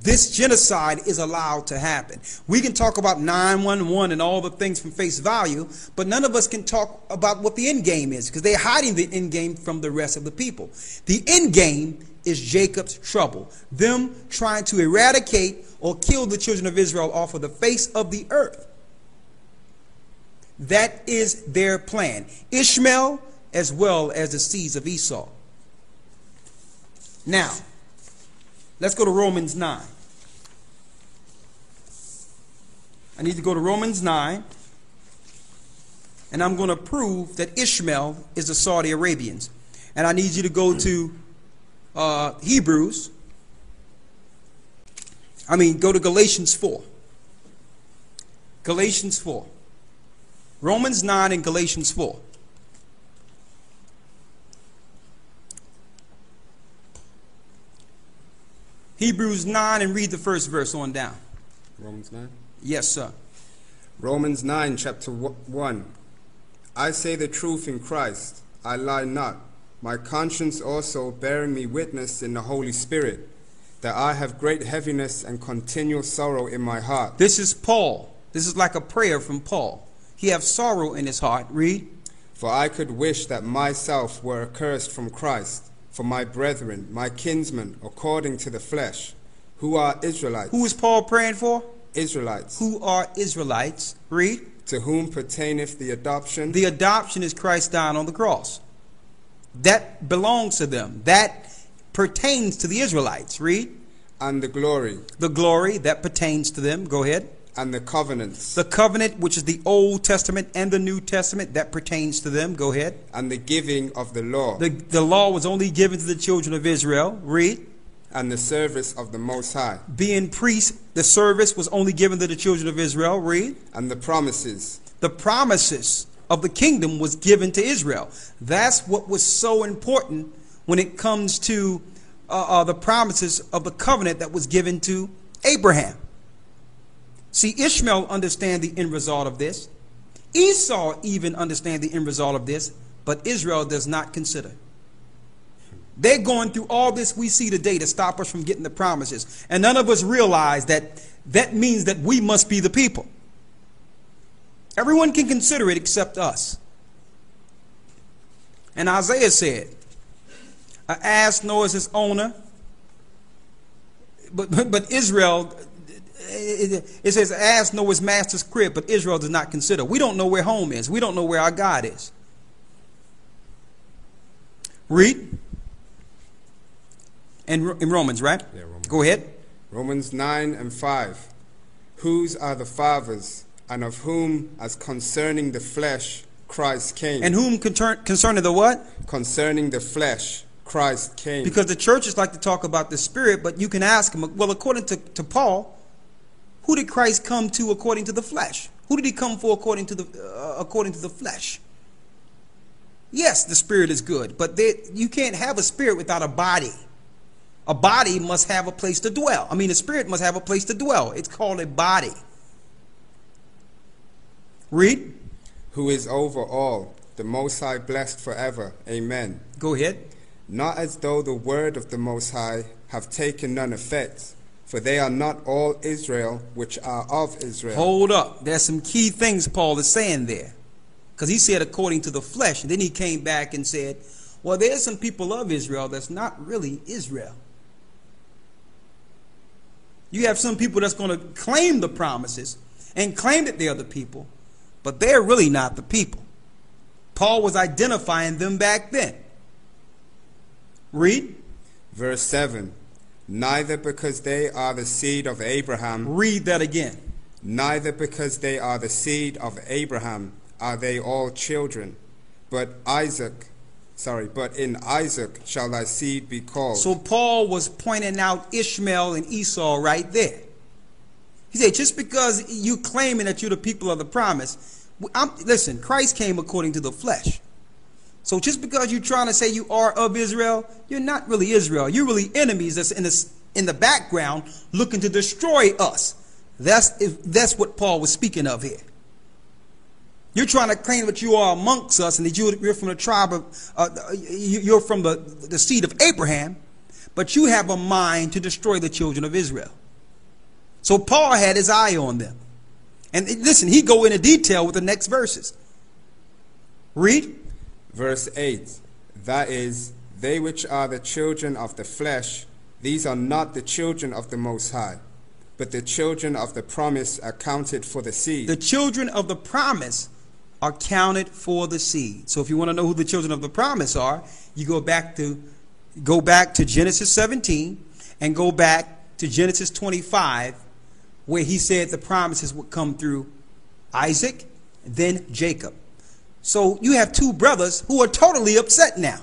A: this genocide is allowed to happen. We can talk about 9/11 and all the things from face value, but none of us can talk about what the end game is, because they're hiding the end game from the rest of the people. The end game is Jacob's trouble, them trying to eradicate or kill the children of Israel off of the face of the earth. That is their plan. Ishmael as well as the seeds of Esau. Now, let's go to Romans 9. I need to go to Romans 9, and I'm going to prove that Ishmael is the Saudi Arabians. And I need you to go to go to Galatians 4. Galatians 4. Romans 9 and Galatians 4. Hebrews 9, and read the first verse on down.
B: Romans 9?
A: Yes, sir.
B: Romans 9, chapter 1. I say the truth in Christ, I lie not. My conscience also bearing me witness in the Holy Spirit, that I have great heaviness and continual sorrow in my heart.
A: This is Paul. This is like a prayer from Paul. He has sorrow in his heart. Read.
B: For I could wish that myself were accursed from Christ, for my brethren, my kinsmen, according to the flesh, who are Israelites.
A: Who is Paul praying for?
B: Israelites.
A: Who are Israelites? Read.
B: To whom pertaineth the adoption.
A: The adoption is Christ dying on the cross. That belongs to them. That pertains to the Israelites. Read.
B: And the glory.
A: The glory that pertains to them. Go ahead.
B: And the covenants.
A: The covenant, which is the Old Testament and the New Testament, that pertains to them. Go ahead.
B: And the giving of the law.
A: The law was only given to the children of Israel. Read.
B: And the service of the Most High.
A: Being priests, the service was only given to the children of Israel. Read.
B: And the promises.
A: The promises of the kingdom was given to Israel. That's what was so important when it comes to the promises of the covenant that was given to Abraham. See, Ishmael understand the end result of this. Esau even understand the end result of this, but Israel does not consider. They're going through all this we see today to stop us from getting the promises. And none of us realize that that means that we must be the people. Everyone can consider it except us. And Isaiah said, an ass knows his owner, But Israel, it says, ass know his master's crib, but Israel does not consider. We don't know where home is. We don't know where our God is. Read. In Romans, right?
B: Yeah, Romans.
A: Go ahead.
B: Romans 9:5. Whose are the fathers, and of whom, as concerning the flesh, Christ came.
A: And whom concerning the what?
B: Concerning the flesh, Christ came.
A: Because the churches like to talk about the Spirit, but you can ask them, well, according to Paul, who did Christ come to according to the flesh? Who did he come for according to the flesh? Yes, the Spirit is good, but you can't have a spirit without a body. A body must have a place to dwell. I mean, a spirit must have a place to dwell. It's called a body. Read.
B: Who is over all, the Most High blessed forever. Amen.
A: Go ahead.
B: Not as though the word of the Most High have taken none effect, for they are not all Israel which are of Israel.
A: Hold up. There's some key things Paul is saying there. Because he said according to the flesh. And then he came back and said, well, there's some people of Israel that's not really Israel. You have some people that's going to claim the promises and claim that they are the people, but they're really not the people. Paul was identifying them back then. Read.
B: Verse 7. Neither because they are the seed of Abraham.
A: Read that again.
B: Neither because they are the seed of Abraham are they all children, but in Isaac shall thy seed be called.
A: So Paul was pointing out Ishmael and Esau right there. He said, just because you claiming that you're the people of the promise, listen, Christ came according to the flesh. So just because you're trying to say you are of Israel, you're not really Israel. You're really enemies that's in the background looking to destroy us. That's what Paul was speaking of here. You're trying to claim that you are amongst us and that you're from the tribe of, you're from the seed of Abraham, but you have a mind to destroy the children of Israel. So Paul had his eye on them. And listen, he go into detail with the next verses. Read.
B: Verse 8. That is, they which are the children of the flesh, these are not the children of the Most High, but the children of the promise accounted for the seed.
A: The children of the promise are counted for the seed. So if you want to know who the children of the promise are, you go back to Genesis 17 and go back to Genesis 25, where he said the promises would come through Isaac, then Jacob. So you have two brothers who are totally upset now,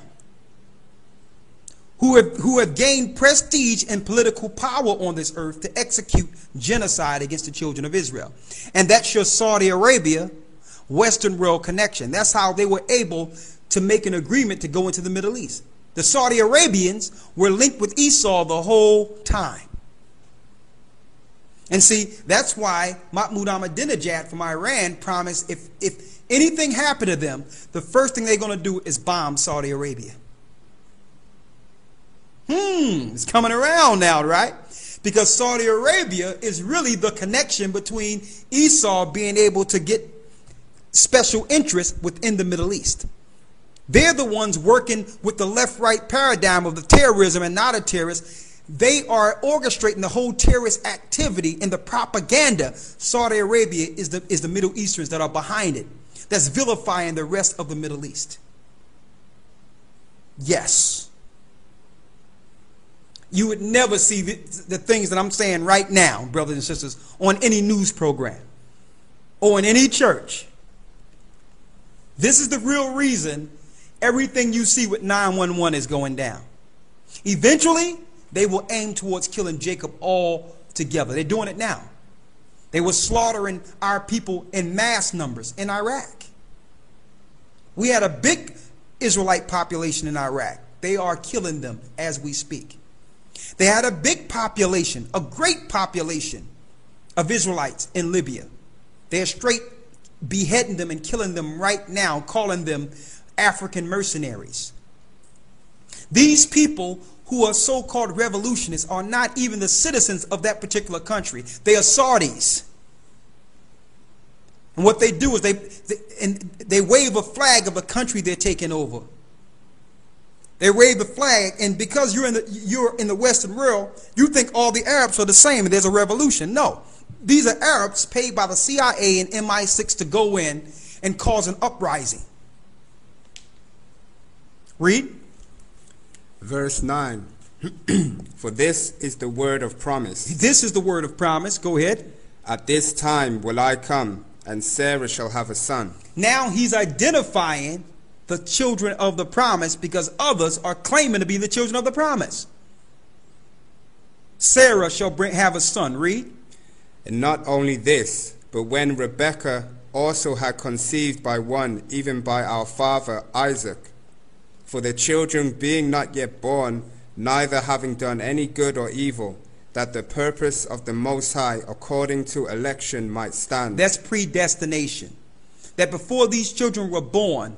A: who have gained prestige and political power on this earth to execute genocide against the children of Israel. And that's your Saudi Arabia Western world connection. That's how they were able to make an agreement to go into the Middle East. The Saudi Arabians were linked with Esau the whole time. And see, that's why Mahmoud Ahmadinejad from Iran promised if anything happened to them, the first thing they're going to do is bomb Saudi Arabia. It's coming around now, right? Because Saudi Arabia is really the connection between Esau being able to get special interest within the Middle East. They're the ones working with the left-right paradigm of the terrorism and not a terrorist. They are orchestrating the whole terrorist activity and the propaganda. Saudi Arabia is the Middle Easterns that are behind it. That's vilifying the rest of the Middle East. Yes. You would never see the things that I'm saying right now, brothers and sisters, on any news program or in any church. This is the real reason everything you see with 911 is going down. Eventually, they will aim towards killing Jacob all together. They're doing it now. They were slaughtering our people in mass numbers in Iraq. We had a big Israelite population in Iraq. They are killing them as we speak. They had a big population, a great population of Israelites in Libya. They are straight beheading them and killing them right now, calling them African mercenaries. These people who are so-called revolutionists are not even the citizens of that particular country. They are Saudis. And what they do is they wave a flag of a country they're taking over. They wave the flag, and because you're in the Western world, you think all the Arabs are the same and there's a revolution. No. These are Arabs paid by the CIA and MI6 to go in and cause an uprising. Read.
B: Verse 9. For this is the word of promise.
A: This is the word of promise. Go ahead.
B: At this time will I come, and Sarah shall have a son.
A: Now he's identifying the children of the promise because others are claiming to be the children of the promise. Sarah shall have a son. Read.
B: And not only this, but when Rebekah also had conceived by one, even by our father Isaac, for the children being not yet born, neither having done any good or evil, that the purpose of the Most High according to election might stand.
A: That's predestination. That before these children were born,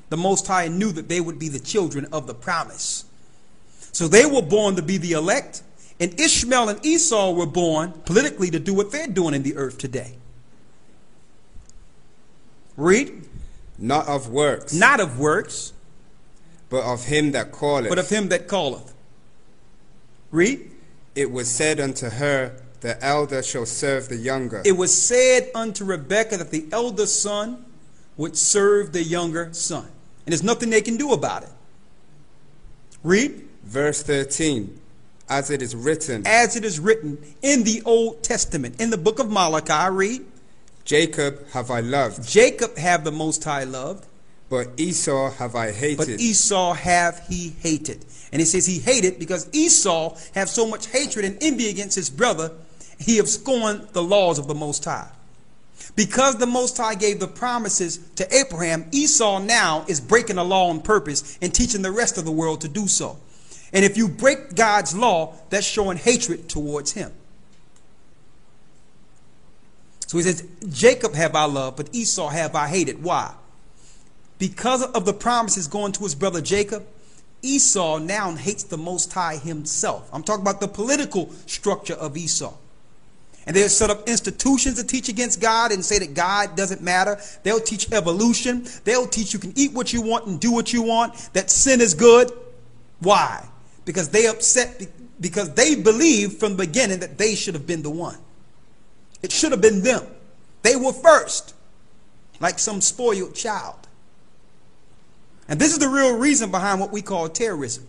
A: the Most High knew that they would be the children of the promise. So they were born to be the elect, and Ishmael and Esau were born politically to do what they're doing in the earth today. Read.
B: Not of works.
A: Not of works.
B: But of him that calleth.
A: But of him that calleth. Read.
B: It was said unto her, the elder shall serve the younger.
A: It was said unto Rebekah that the elder son would serve the younger son. And there's nothing they can do about it. Read.
B: Verse 13. As it is written.
A: As it is written in the Old Testament. In the book of Malachi. Read.
B: Jacob have I loved.
A: Jacob have the Most High loved.
B: But Esau have I hated.
A: But Esau have he hated. And it says he hated because Esau have so much hatred and envy against his brother, he have scorned the laws of the Most High. Because the Most High gave the promises to Abraham, Esau now is breaking the law on purpose and teaching the rest of the world to do so. And if you break God's law, that's showing hatred towards him. So he says, Jacob have I loved, but Esau have I hated. Why? Because of the promises going to his brother Jacob, Esau now hates the Most High himself. I'm talking about the political structure of Esau. And they'll set up institutions to teach against God and say that God doesn't matter. They'll teach evolution. They'll teach you can eat what you want and do what you want, that sin is good. Why? Because they upset, because they believed from the beginning that they should have been the one. It should have been them. They were first, like some spoiled child. And this is the real reason behind what we call terrorism.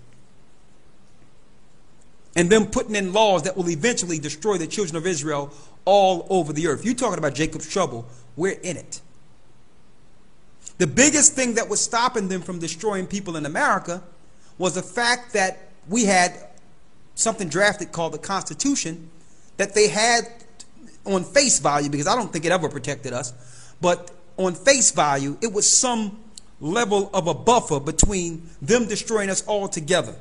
A: And them putting in laws that will eventually destroy the children of Israel all over the earth. You're talking about Jacob's trouble. We're in it. The biggest thing that was stopping them from destroying people in America was the fact that we had something drafted called the Constitution that they had on face value, because I don't think it ever protected us, but on face value, it was some level of a buffer between them destroying us all together.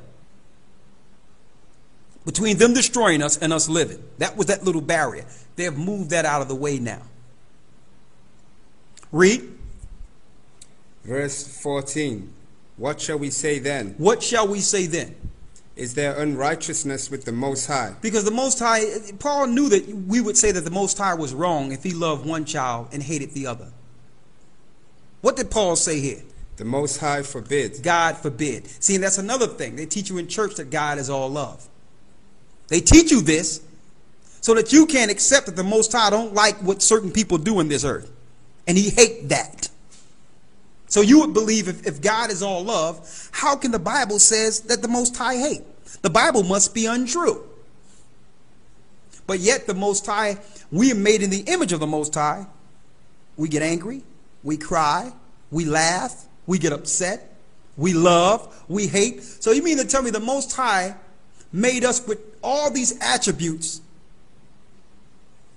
A: Between them destroying us and us living. That was that little barrier. They have moved that out of the way now. Read.
B: Verse 14. What shall we say then?
A: What shall we say then?
B: Is there unrighteousness with the Most High?
A: Because the Most High, Paul knew that we would say that the Most High was wrong if he loved one child and hated the other. What did Paul say here?
B: The Most High forbids.
A: God forbid. See, and that's another thing. They teach you in church that God is all love. They teach you this so that you can't accept that the Most High don't like what certain people do in this earth. And he hates that. So you would believe if God is all love, how can the Bible says that the Most High hate? The Bible must be untrue. But yet the Most High, we are made in the image of the Most High. We get angry, we cry, we laugh, we get upset, we love, we hate. So you mean to tell me the Most High made us with all these attributes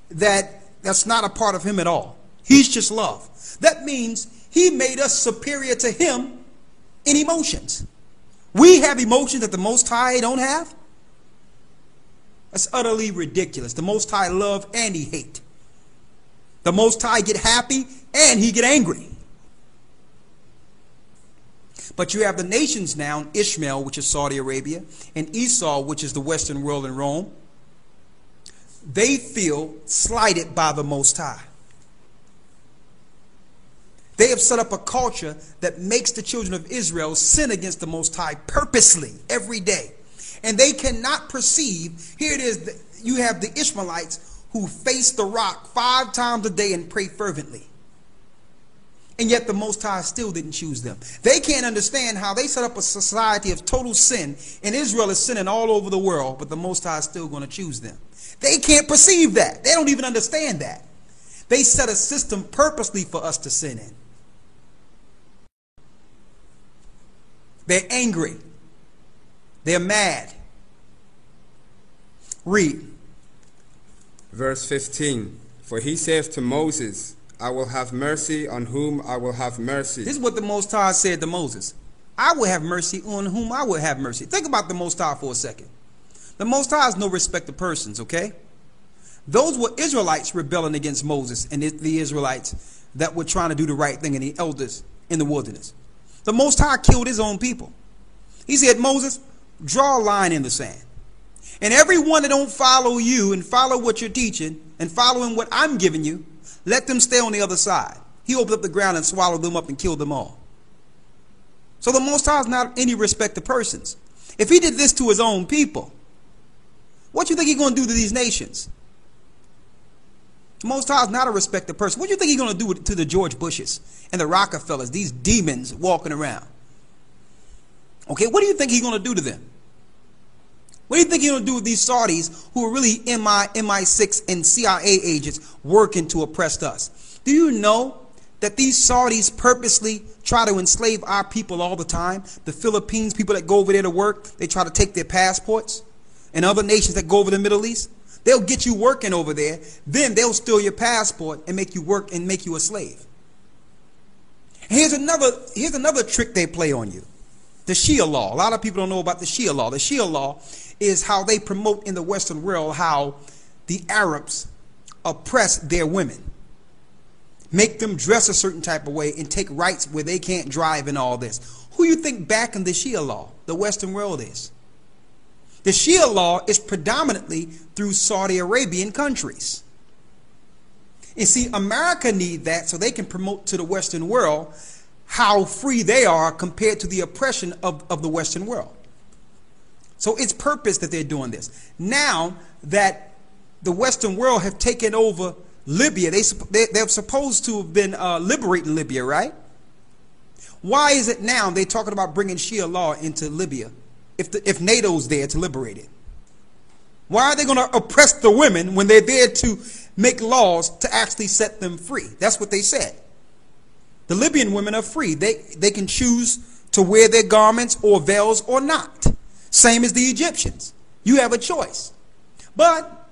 A: that's not a part of him at all? He's just love. That means he made us superior to him in emotions. We have emotions that the Most High don't have. That's utterly ridiculous. The Most High love and he hate. The Most High get happy and he get angry. But you have the nations now, Ishmael, which is Saudi Arabia, and Esau, which is the Western world and Rome. They feel slighted by the Most High. They have set up a culture that makes the children of Israel sin against the Most High purposely every day. And they cannot perceive, here it is, you have the Ishmaelites who face the rock 5 times a day and pray fervently. And yet the Most High still didn't choose them. They can't understand how they set up a society of total sin, and Israel is sinning all over the world, but the Most High is still going to choose them. They can't perceive that. They don't even understand that. They set a system purposely for us to sin in. They're angry. They're mad. Read.
B: Verse 15. For he saith to Moses, I will have mercy on whom I will have mercy.
A: This is what the Most High said to Moses. I will have mercy on whom I will have mercy. Think about the Most High for a second. The Most High is no respect of persons, okay? Those were Israelites rebelling against Moses and the Israelites that were trying to do the right thing, and the elders in the wilderness. The Most High killed his own people. He said, Moses, draw a line in the sand. And everyone that don't follow you and follow what you're teaching and following what I'm giving you, let them stay on the other side. He opened up the ground and swallowed them up and killed them all. So the Most High is not any respect of persons. If he did this to his own people, what do you think he's going to do to these nations? The Most High is not a respect of person. What do you think he's going to do to the George Bushes and the Rockefellers, these demons walking around? Okay, what do you think he's going to do to them? What do you think he's going to do with these Saudis who are really MI6 and CIA agents working to oppress us? Do you know that these Saudis purposely try to enslave our people all the time? The Philippines, people that go over there to work, they try to take their passports. And other nations that go over the Middle East, they'll get you working over there. Then they'll steal your passport and make you work and make you a slave. Here's another trick they play on you. The Shia law. A lot of people don't know about the Shia law. The Shia law is how they promote in the Western world how the Arabs oppress their women. Make them dress a certain type of way and take rights where they can't drive and all this. Who you think back in the Shia law, the Western world is? The Shia law is predominantly through Saudi Arabian countries. You see, America needs that so they can promote to the Western world how free they are compared to the oppression of the Western world. So it's purpose that they're doing this. Now that the Western world have taken over Libya, they're supposed to have been liberating Libya, right? Why is it now they're talking about bringing Shia law into Libya if NATO's there to liberate it? Why are they going to oppress the women when they're there to make laws to actually set them free? That's what they said. The Libyan women are free. They can choose to wear their garments or veils or not. Same as the Egyptians. You have a choice. But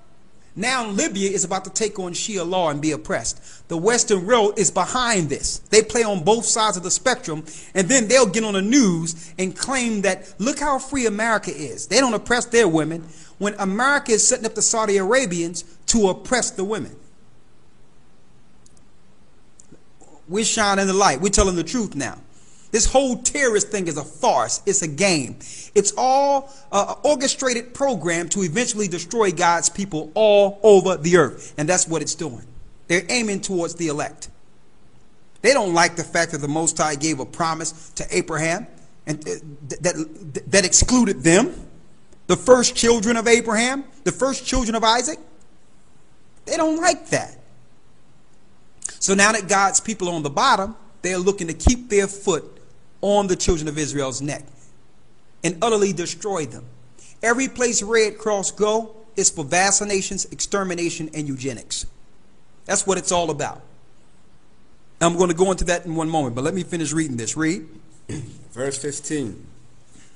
A: now Libya is about to take on Shia law and be oppressed. The Western world is behind this. They play on both sides of the spectrum, and then they'll get on the news and claim that, look how free America is. They don't oppress their women when America is setting up the Saudi Arabians to oppress the women. We're shining the light. We're telling the truth now. This whole terrorist thing is a farce. It's a game. It's all an orchestrated program to eventually destroy God's people all over the earth. And that's what it's doing. They're aiming towards the elect. They don't like the fact that the Most High gave a promise to Abraham and that excluded them. The first children of Abraham, the first children of Isaac. They don't like that. So now that God's people are on the bottom, they're looking to keep their foot on the children of Israel's neck and utterly destroy them. Every place Red Cross go is for vaccinations, extermination, and eugenics. That's what it's all about. I'm going to go into that in one moment, but let me finish reading this. Read.
B: Verse 15.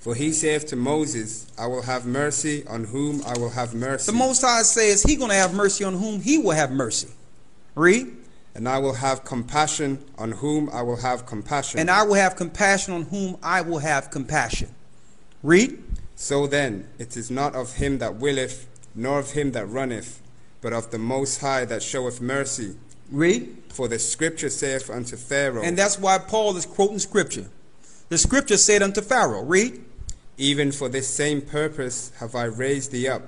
B: For he saith to Moses, I will have mercy on whom I will have mercy.
A: The Most High says he's going to have mercy on whom he will have mercy. Read.
B: And I will have compassion on whom I will have compassion.
A: And I will have compassion on whom I will have compassion. Read.
B: So then, it is not of him that willeth, nor of him that runneth, but of the Most High that showeth mercy.
A: Read.
B: For the scripture saith unto Pharaoh.
A: And that's why Paul is quoting scripture. The scripture said unto Pharaoh. Read.
B: Even for this same purpose have I raised thee up,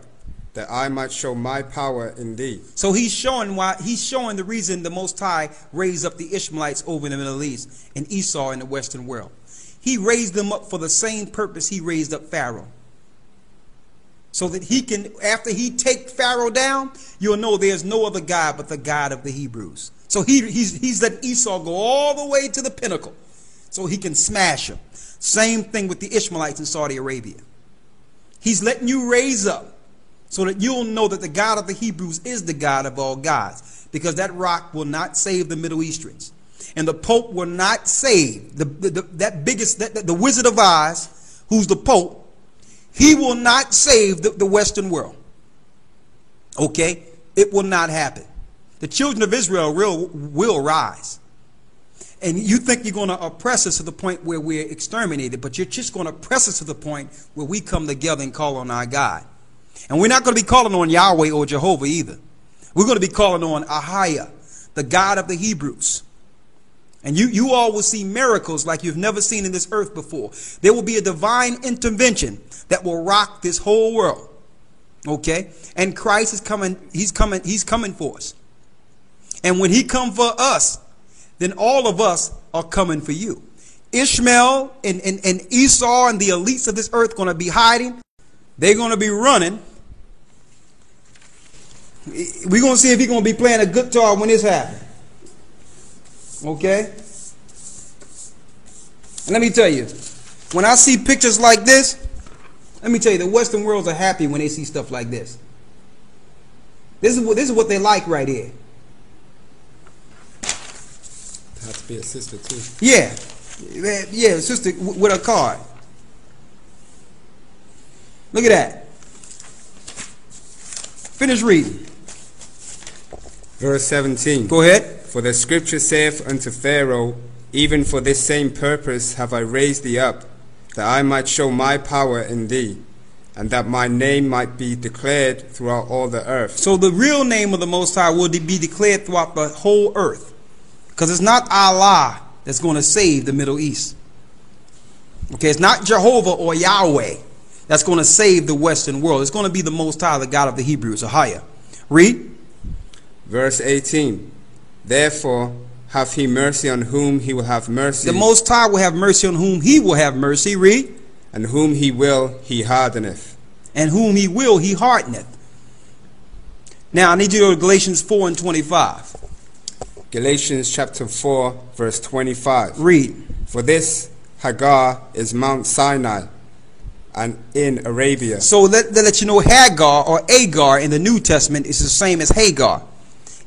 B: that I might show my power in thee.
A: So he's showing the reason the Most High raised up the Ishmaelites over in the Middle East and Esau in the Western world. He raised them up for the same purpose he raised up Pharaoh. So that he can, after he take Pharaoh down, you'll know there's no other God but the God of the Hebrews. So he's let Esau go all the way to the pinnacle so he can smash him. Same thing with the Ishmaelites in Saudi Arabia. He's letting you raise up so that you'll know that the God of the Hebrews is the God of all gods, because that rock will not save the Middle Easterns. And the Pope will not save the Wizard of Oz, who's the Pope. He will not save the Western world. Okay? It will not happen. The children of Israel will rise. And you think you're going to oppress us to the point where we're exterminated, but you're just going to oppress us to the point where we come together and call on our God. And we're not going to be calling on Yahweh or Jehovah either. We're going to be calling on Ahiah, the God of the Hebrews. And you all will see miracles like you've never seen in this earth before. There will be a divine intervention that will rock this whole world. Okay? And Christ is coming. He's coming for us. And when he comes for us, then all of us are coming for you. Ishmael and Esau and the elites of this earth are going to be hiding. They're going to be running. We're going to see if he's going to be playing a guitar when this happens. Okay? And let me tell you, when I see pictures like this, let me tell you, the Western worlds are happy when they see stuff like this. This is what they like right here.
B: Had to be a sister too.
A: Yeah, yeah, sister with a card. Look at that. Finish reading.
B: Verse 17.
A: Go ahead.
B: For the scripture saith unto Pharaoh, even for this same purpose have I raised thee up, that I might show my power in thee, and that my name might be declared throughout all the earth.
A: So the real name of the Most High will be declared throughout the whole earth. Because it's not Allah that's going to save the Middle East. Okay, it's not Jehovah or Yahweh that's going to save the Western world. It's going to be the Most High, the God of the Hebrews, Ahiah. Read.
B: Verse 18. Therefore have he mercy on whom he will have mercy.
A: The Most High will have mercy on whom he will have mercy. Read.
B: And whom he will, he hardeneth.
A: And whom he will, he hardeneth. Now I need you to go to Galatians 4 and 25.
B: Galatians chapter 4 verse 25.
A: Read.
B: For this Hagar is Mount Sinai and in Arabia.
A: So that let you know, Hagar or Agar in the New Testament is the same as Hagar.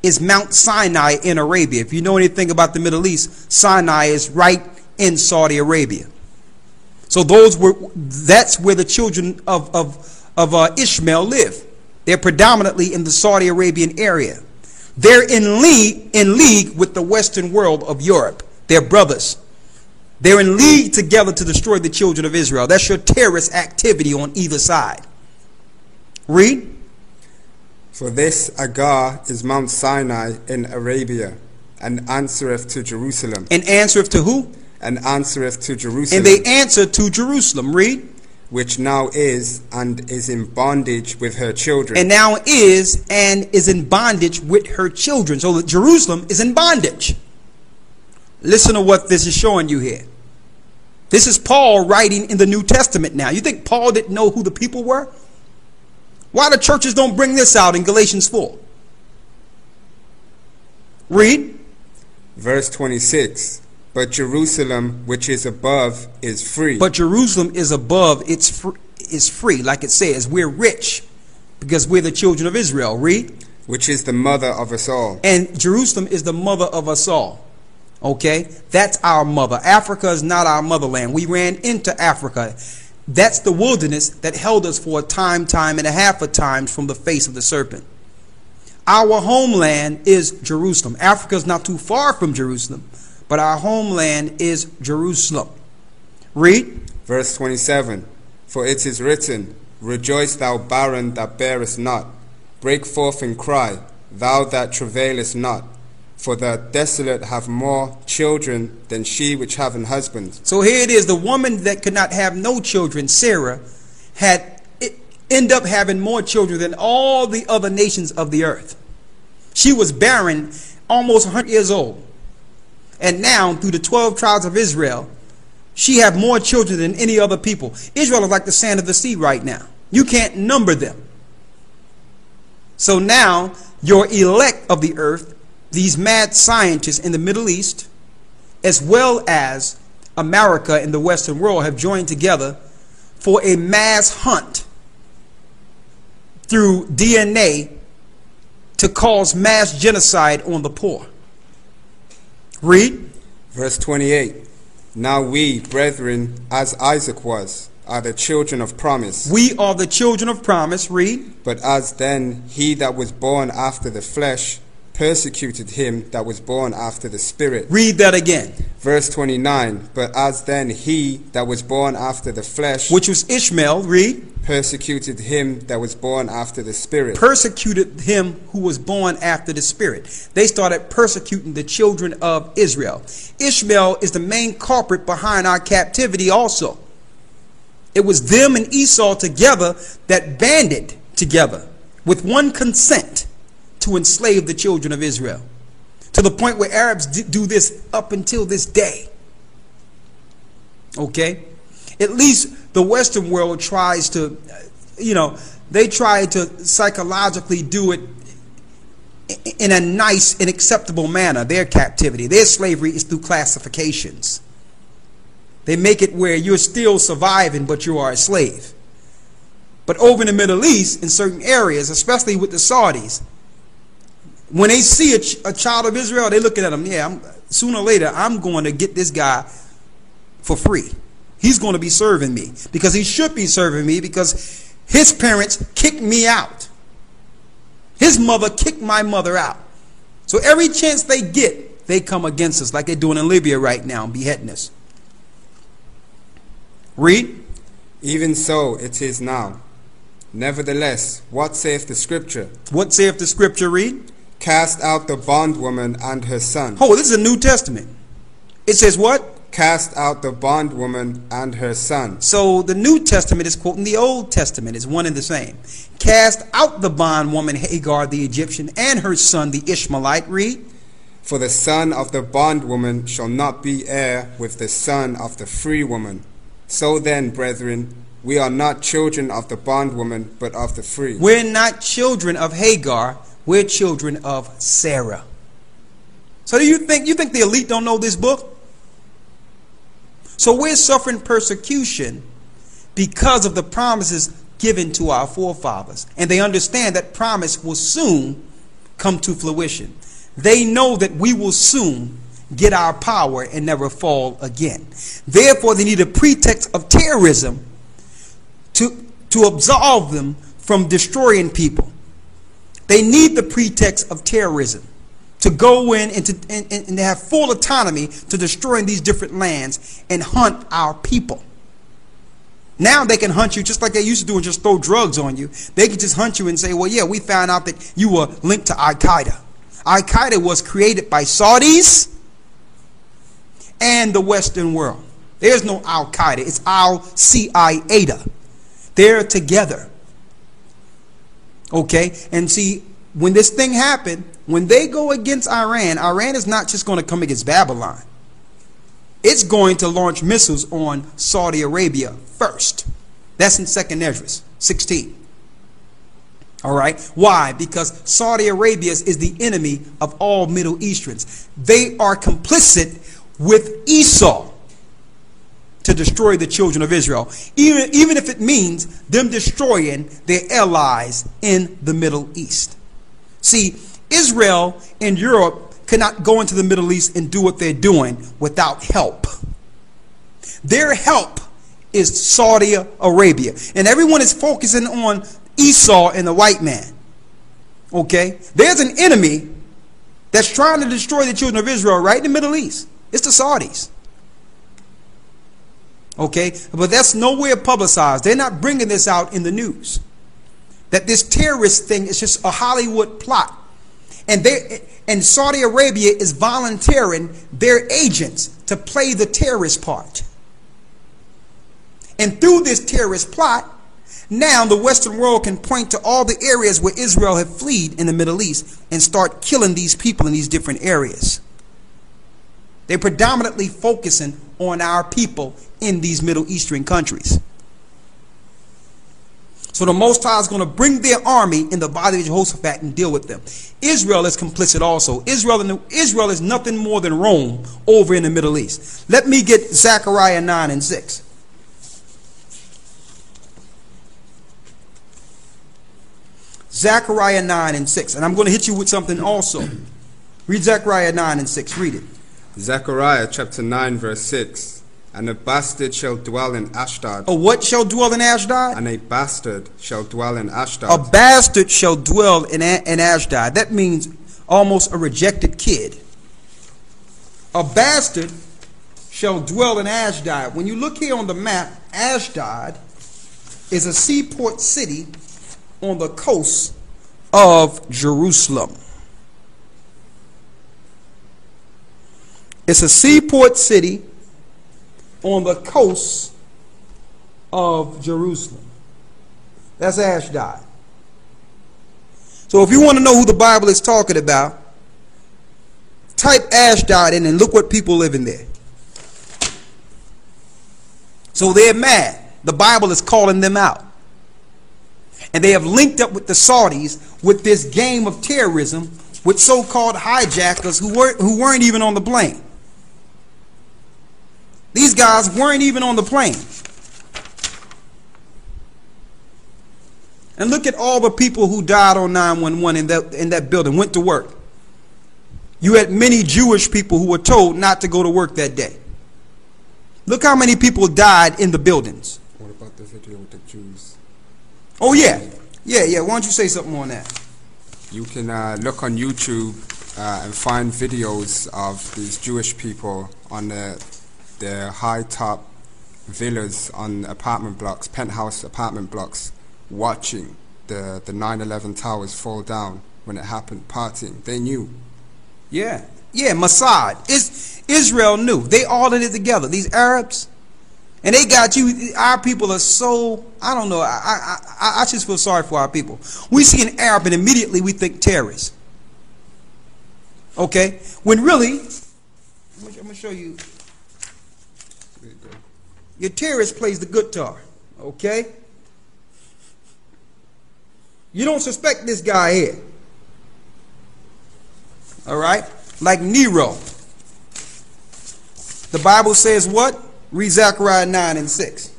A: It's Mount Sinai in Arabia. If you know anything about the Middle East, Sinai is right in Saudi Arabia. So that's where the children of Ishmael live. They're predominantly in the Saudi Arabian area. They're in league with the Western world of Europe. They're brothers. They're in league together to destroy the children of Israel. That's your terrorist activity on either side. Read.
B: For this Hagar is Mount Sinai in Arabia, and answereth to Jerusalem.
A: And answereth to who?
B: And answereth to Jerusalem.
A: And they answer to Jerusalem. Read.
B: Which now is and is in bondage with her children.
A: And now is and is in bondage with her children. So that Jerusalem is in bondage. Listen to what this is showing you here. This is Paul writing in the New Testament now. You think Paul didn't know who the people were? Why the churches don't bring this out in Galatians 4? Read.
B: Verse 26. But Jerusalem, which is above, is free.
A: But Jerusalem is above, is free. Like it says, we're rich because we're the children of Israel. Read.
B: Which is the mother of us all.
A: And Jerusalem is the mother of us all. Okay? That's our mother. Africa is not our motherland. We ran into Africa. That's the wilderness that held us for a time and a half of times from the face of the serpent. Our homeland is Jerusalem. Africa is not too far from Jerusalem, but our homeland is Jerusalem. Read.
B: Verse 27. For it is written, Rejoice, thou barren that bearest not. Break forth and cry, thou that travailest not. For the desolate have more children than she which have an husband.
A: So here it is, the woman that could not have no children, Sarah, had end up having more children than all the other nations of the earth. She was barren, almost 100 years old. And now, through the 12 tribes of Israel, she have more children than any other people. Israel is like the sand of the sea right now. You can't number them. So now, your elect of the earth, these mad scientists in the Middle East, as well as America and the Western world, have joined together for a mass hunt through DNA to cause mass genocide on the poor. Read.
B: Verse 28. Now we, brethren, as Isaac was, are the children of promise.
A: We are the children of promise. Read.
B: But as then he that was born after the flesh persecuted him that was born after the Spirit.
A: Read that again.
B: Verse 29. But as then he that was born after the flesh,
A: which was Ishmael, read,
B: persecuted him that was born after the Spirit.
A: Persecuted him who was born after the Spirit. They started persecuting the children of Israel. Ishmael is the main culprit behind our captivity also. It was them and Esau together that banded together with one consent to enslave the children of Israel, to the point where Arabs do this up until this day. Okay? At least the Western world tries to, they try to psychologically do it in a nice and acceptable manner. Their captivity, their slavery is through classifications. They make it where you're still surviving, but you are a slave. But over in the Middle East, in certain areas, especially with the Saudis, when they see a child of Israel, they're looking at him, sooner or later, I'm going to get this guy for free. He's going to be serving me, because he should be serving me, because his parents kicked me out. His mother kicked my mother out. So every chance they get, they come against us, like they're doing in Libya right now, beheading us. Read.
B: Even so it is now. Nevertheless, what saith the Scripture?
A: What saith the Scripture? Read.
B: Cast out the bondwoman and her son.
A: Oh, this is a New Testament. It says what?
B: Cast out the bondwoman and her son.
A: So the New Testament is quoting the Old Testament. It's one and the same. Cast out the bondwoman Hagar the Egyptian and her son the Ishmaelite. Read.
B: For the son of the bondwoman shall not be heir with the son of the free woman. So then, brethren, we are not children of the bondwoman, but of the free.
A: We're not children of Hagar. We're children of Sarah. So do you think the elite don't know this book? So we're suffering persecution because of the promises given to our forefathers. And they understand that promise will soon come to fruition. They know that we will soon get our power and never fall again. Therefore, they need a pretext of terrorism to absolve them from destroying people. They need the pretext of terrorism to go in and have full autonomy to destroying these different lands and hunt our people. Now they can hunt you just like they used to do and just throw drugs on you. They can just hunt you and say, well, yeah, we found out that you were linked to Al-Qaeda. Al-Qaeda was created by Saudis and the Western world. There's no Al-Qaeda. It's Al-Qaeda. They're together. Okay? And see, when this thing happened, when they go against Iran, Iran is not just going to come against Babylon. It's going to launch missiles on Saudi Arabia first. That's in 2nd Esdras 16. All right? Why? Because Saudi Arabia is the enemy of all Middle Easterns. They are complicit with Esau to destroy the children of Israel, even if it means them destroying their allies in the Middle East. See, Israel and Europe cannot go into the Middle East and do what they're doing without help. Their help is Saudi Arabia. And everyone is focusing on Esau and the white man. Okay? There's an enemy that's trying to destroy the children of Israel right in the Middle East. It's the Saudis. Okay? But that's nowhere publicized. They're not bringing this out in the news. That this terrorist thing is just a Hollywood plot. And Saudi Arabia is volunteering their agents to play the terrorist part. And through this terrorist plot, Now the Western world can point to all the areas where Israel had fled in the Middle East and start killing these people in these different areas. They're predominantly focusing on our people in these Middle Eastern countries. So the Most High is going to bring their army in the body of Jehoshaphat and deal with them. Israel is complicit also. Israel is nothing more than Rome over in the Middle East. Let me get Zechariah 9 and 6. Zechariah 9 and 6. And I'm going to hit you with something also. Read Zechariah 9 and 6. Read it.
B: Zechariah chapter 9 verse 6. And a bastard shall dwell in Ashdod.
A: A what shall dwell in Ashdod?
B: And a bastard shall dwell in Ashdod.
A: A bastard shall dwell in Ashdod. That means almost a rejected kid. A bastard shall dwell in Ashdod. When you look here on the map, Ashdod is a seaport city on the coast of Jerusalem. It's a seaport city on the coast of Jerusalem. That's Ashdod. So if you want to know who the Bible is talking about, type Ashdod in and look what people live in there. So they're mad. The Bible is calling them out. And they have linked up with the Saudis with this game of terrorism with so-called hijackers who weren't even on the plane. These guys weren't even on the plane. And look at all the people who died on 911 in that building, went to work. You had many Jewish people who were told not to go to work that day. Look how many people died in the buildings.
B: What about the video with the Jews?
A: Oh, yeah. Yeah. Why don't you say something on that?
B: You can look on YouTube and find videos of these Jewish people on their high top villas on apartment blocks, penthouse apartment blocks, watching the 9/11 towers fall down when it happened, partying. They knew.
A: Yeah, Mossad. Israel knew. They all did it together. These Arabs, and they got you. Our people are so, I don't know. I just feel sorry for our people. We see an Arab and immediately we think terrorists. Okay, when really, I'm gonna show you. Your terrorist plays the guitar, okay? You don't suspect this guy here. All right? Like Nero. The Bible says what? Read Zechariah 9 and 6.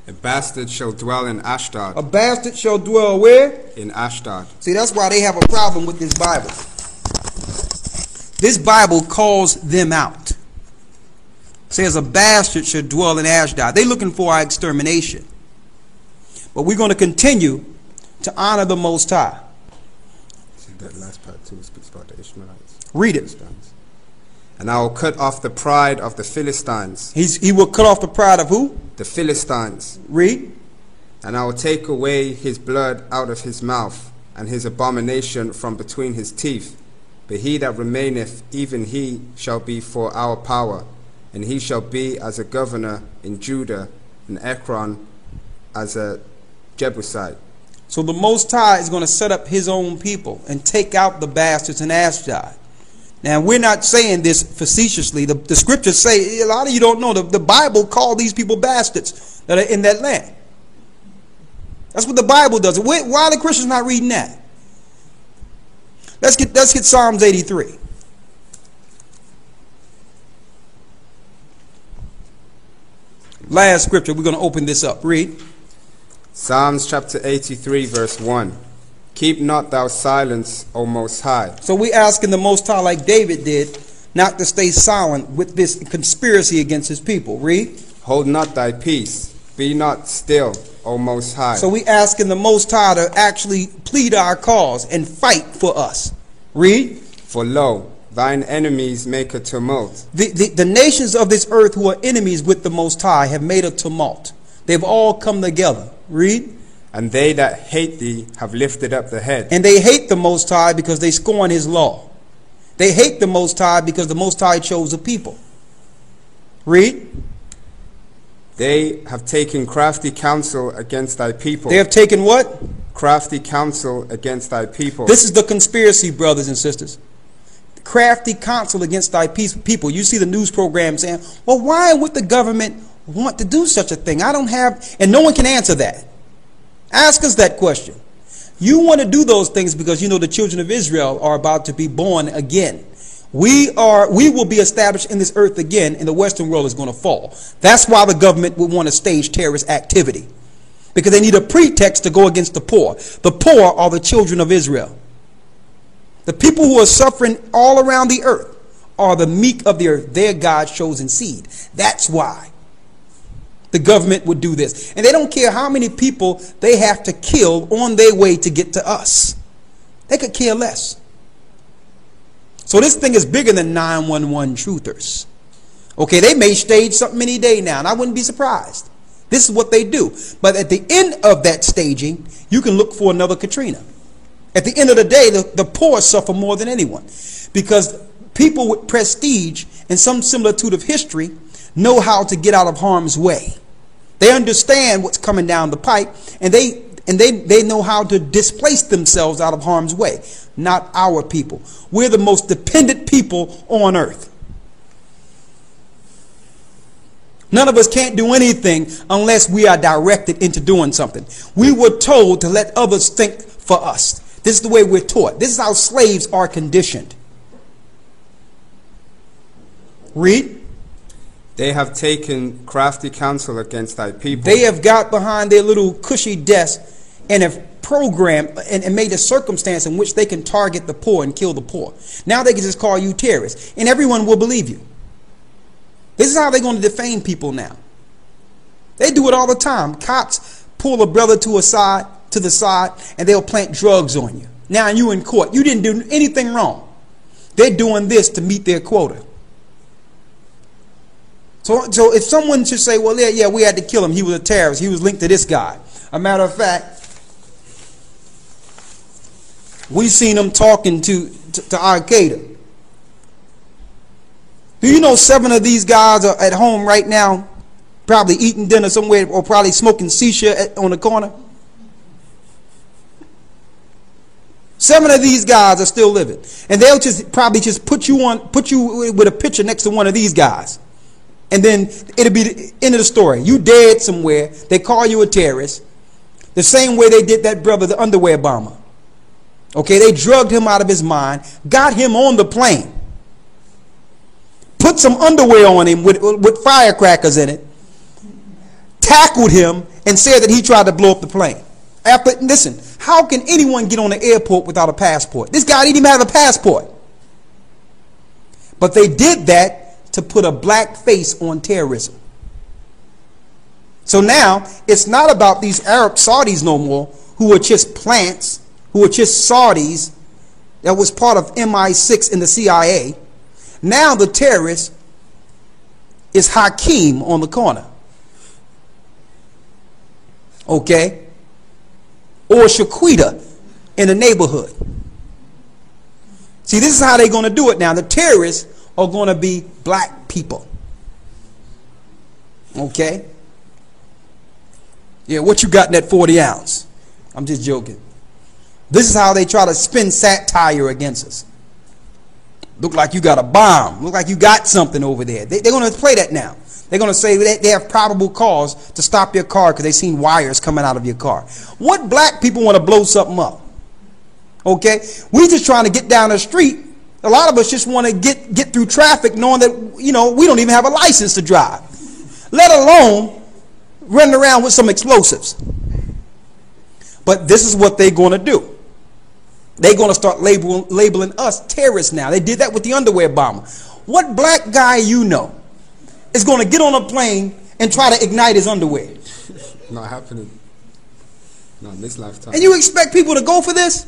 B: A bastard shall dwell in Ashdod.
A: A bastard shall dwell where?
B: In Ashdod.
A: See, that's why they have a problem with this Bible. This Bible calls them out. Says a bastard should dwell in Ashdod. They're looking for our extermination. But we're going to continue to honor the Most High.
B: That last part too speaks about the Ishmaelites.
A: Read it.
B: And I will cut off the pride of the Philistines.
A: He will cut off the pride of who?
B: The Philistines.
A: Read.
B: And I will take away his blood out of his mouth, and his abomination from between his teeth. But he that remaineth, even he shall be for our power. And he shall be as a governor in Judah, and Ekron as a Jebusite.
A: So the Most High is going to set up his own people and take out the bastards in Ashdod. Now, we're not saying this facetiously. The scriptures say, a lot of you don't know, the Bible called these people bastards that are in that land. That's what the Bible does. Why are the Christians not reading that? Let's get Psalms 83. Last scripture, we're going to open this up. Read.
B: Psalms chapter 83 verse 1. Keep not thou silence, O Most High.
A: So we asking the Most High, like David did, not to stay silent with this conspiracy against his people. Read.
B: Hold not thy peace. Be not still, O Most High.
A: So we asking the Most High to actually plead our cause and fight for us. Read.
B: For lo, thine enemies make a tumult.
A: The nations of this earth who are enemies with the Most High have made a tumult. They've all come together. Read.
B: And they that hate thee have lifted up the head.
A: And they hate the Most High because they scorn his law. They hate the Most High because the Most High chose a people. Read.
B: They have taken crafty counsel against thy people.
A: They have taken what?
B: Crafty counsel against thy people.
A: This is the conspiracy, brothers and sisters. Crafty counsel against thy people. You see the news program saying, well, why would the government want to do such a thing? I don't have, and no one can answer that. Ask us that question. You want to do those things because you know the children of Israel are about to be born again. We will be established in this earth again, and the Western world is going to fall. That's why the government would want to stage terrorist activity, because they need a pretext to go against the poor. The poor are the children of Israel. The people who are suffering all around the earth are the meek of the earth, their God's chosen seed. That's why the government would do this. And they don't care how many people they have to kill on their way to get to us. They could care less. So this thing is bigger than 911 truthers. Okay, they may stage something any day now, and I wouldn't be surprised. This is what they do. But at the end of that staging, you can look for another Katrina. At the end of the day, the poor suffer more than anyone, because people with prestige and some similitude of history know how to get out of harm's way. They understand what's coming down the pipe, and they know how to displace themselves out of harm's way. Not our people. We're the most dependent people on earth. None of us can't do anything unless we are directed into doing something. We were told to let others think for us. This is the way we're taught. This is how slaves are conditioned. Read.
B: They have taken crafty counsel against thy people.
A: They have got behind their little cushy desk and have programmed and made a circumstance in which they can target the poor and kill the poor. Now they can just call you terrorists, and everyone will believe you. This is how they're going to defame people now. They do it all the time. Cops pull a brother to the side, and they'll plant drugs on you. Now you in court. You didn't do anything wrong. They're doing this to meet their quota. So if someone should say, well, yeah, we had to kill him. He was a terrorist. He was linked to this guy. A matter of fact, we seen him talking to Al-Qaeda. Do you know 7 of these guys are at home right now, probably eating dinner somewhere, or probably smoking shisha on the corner? 7 of these guys are still living, and they'll probably put you with a picture next to one of these guys, and then it'll be the end of the story. You dead somewhere. They call you a terrorist, the same way they did that brother, the underwear bomber. Okay, they drugged him out of his mind, got him on the plane, put some underwear on him with firecrackers in it, tackled him, and said that he tried to blow up the plane. Listen, how can anyone get on the airport without a passport? This guy didn't even have a passport. But they did that to put a black face on terrorism. So now it's not about these Arab Saudis no more, who are just plants, who are just Saudis that was part of MI6 in the CIA. Now the terrorist is Hakeem on the corner. Okay? Or Shaquita in the neighborhood. See, this is how they're going to do it now. The terrorists are going to be black people. Okay? Yeah, what you got in that 40 ounce? I'm just joking. This is how they try to spin satire against us. Look like you got a bomb. Look like you got something over there. They're going to play that now. They're going to say they have probable cause to stop your car because they seen wires coming out of your car. What black people want to blow something up? Okay? We just trying to get down the street. A lot of us just want to get through traffic knowing that, you know, we don't even have a license to drive, let alone running around with some explosives. But this is what they're going to do. They're going to start labeling us terrorists now. They did that with the underwear bomber. What black guy you know is going to get on a plane and try to ignite his underwear?
B: Not happening. Not in this lifetime.
A: And you expect people to go for this?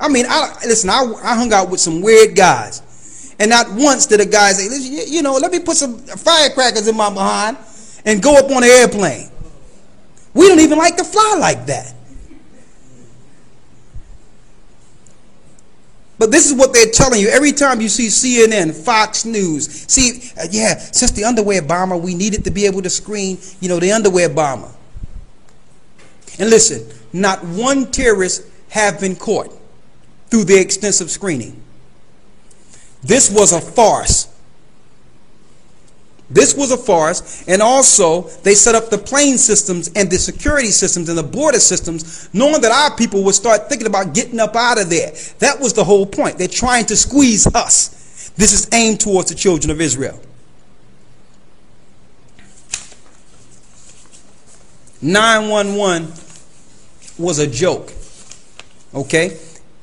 A: I mean, listen, I hung out with some weird guys. And not once did a guy say, you know, let me put some firecrackers in my behind and go up on an airplane. We don't even like to fly like that. But this is what they're telling you every time you see CNN, Fox News. See, yeah, since the underwear bomber, we needed to be able to screen, the underwear bomber. And listen, not one terrorist have been caught through their extensive screening. This was a farce. This was a farce, and also they set up the plane systems and the security systems and the border systems, knowing that our people would start thinking about getting up out of there. That was the whole point. They're trying to squeeze us. This is aimed towards the children of Israel. 911 was a joke. Okay?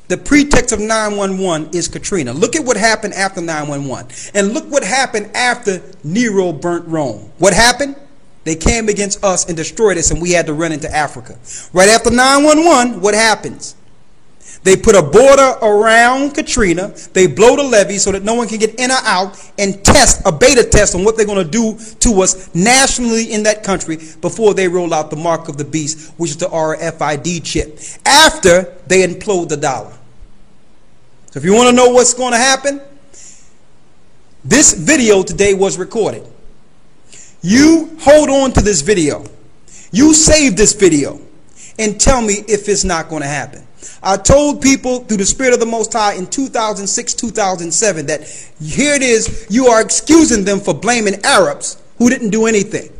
A: The pretext of 911 is Katrina. Look at what happened after 911. And look what happened after Nero burnt Rome. What happened? They came against us and destroyed us, and we had to run into Africa. Right after 911, what happens? They put a border around Katrina. They blow the levee so that no one can get in or out, and test a beta test on what they're going to do to us nationally in that country before they roll out the mark of the beast, which is the RFID chip, after they implode the dollar. So if you want to know what's going to happen, this video today was recorded. You hold on to this video. You save this video and tell me if it's not going to happen. I told people through the Spirit of the Most High in 2006, 2007 that here it is, you are excusing them for blaming Arabs who didn't do anything.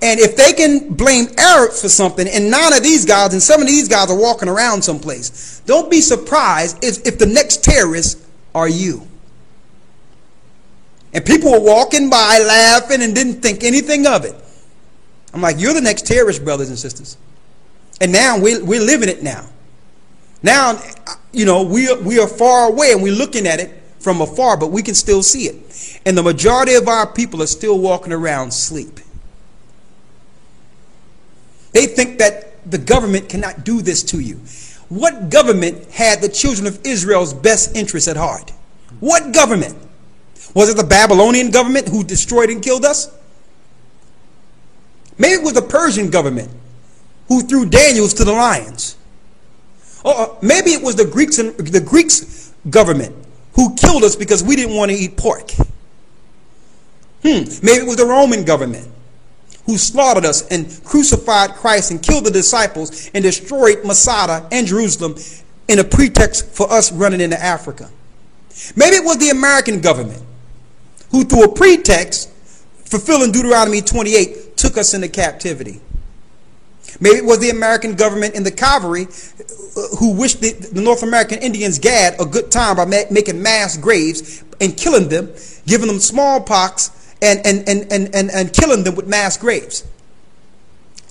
A: And if they can blame Arabs for something, and none of these guys and some of these guys are walking around someplace, don't be surprised if the next terrorists are you. And people were walking by laughing and didn't think anything of it. I'm like, you're the next terrorist, brothers and sisters. And now we're living it now. Now, we are far away and we're looking at it from afar, but we can still see it. And the majority of our people are still walking around asleep. They think that the government cannot do this to you. What government had the children of Israel's best interests at heart? What government? Was it the Babylonian government who destroyed and killed us? Maybe it was the Persian government who threw Daniels to the lions. Or maybe it was the Greeks government who killed us because we didn't want to eat pork. Maybe it was the Roman government who slaughtered us and crucified Christ and killed the disciples and destroyed Masada and Jerusalem in a pretext for us running into Africa. Maybe it was the American government who, through a pretext, fulfilling Deuteronomy 28, took us into captivity. Maybe it was the American government and the cavalry who wished the North American Indians Gad a good time by making mass graves and killing them, giving them smallpox and killing them with mass graves,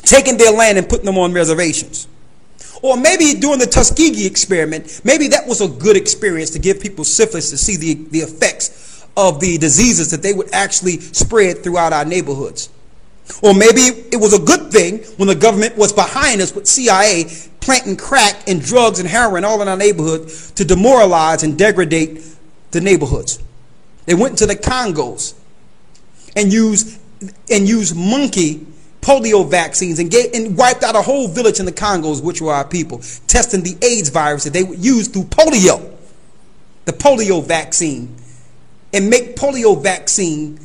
A: taking their land and putting them on reservations. Or maybe during the Tuskegee experiment, maybe that was a good experience to give people syphilis to see the effects of the diseases that they would actually spread throughout our neighborhoods. Or maybe it was a good thing when the government was behind us with CIA planting crack and drugs and heroin all in our neighborhood to demoralize and degrade the neighborhoods. They went to the Congos and used monkey polio vaccines and wiped out a whole village in the Congos, which were our people, testing the AIDS virus that they would use through polio, the polio vaccine, and make polio vaccine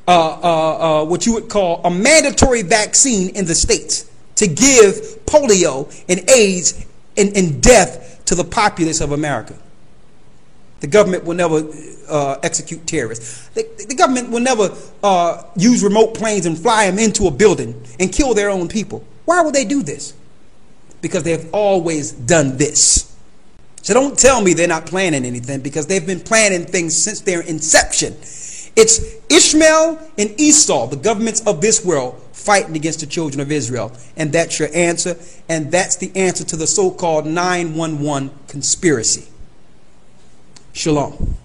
A: what you would call a mandatory vaccine in the States to give polio and AIDS and death to the populace of America. The government will never execute terrorists. The government will never use remote planes and fly them into a building and kill their own people. Why would they do this? Because they've always done this. So don't tell me they're not planning anything, because they've been planning things since their inception. It's Ishmael and Esau, the governments of this world, fighting against the children of Israel. And that's your answer. And that's the answer to the so-called 911 conspiracy. Shalom.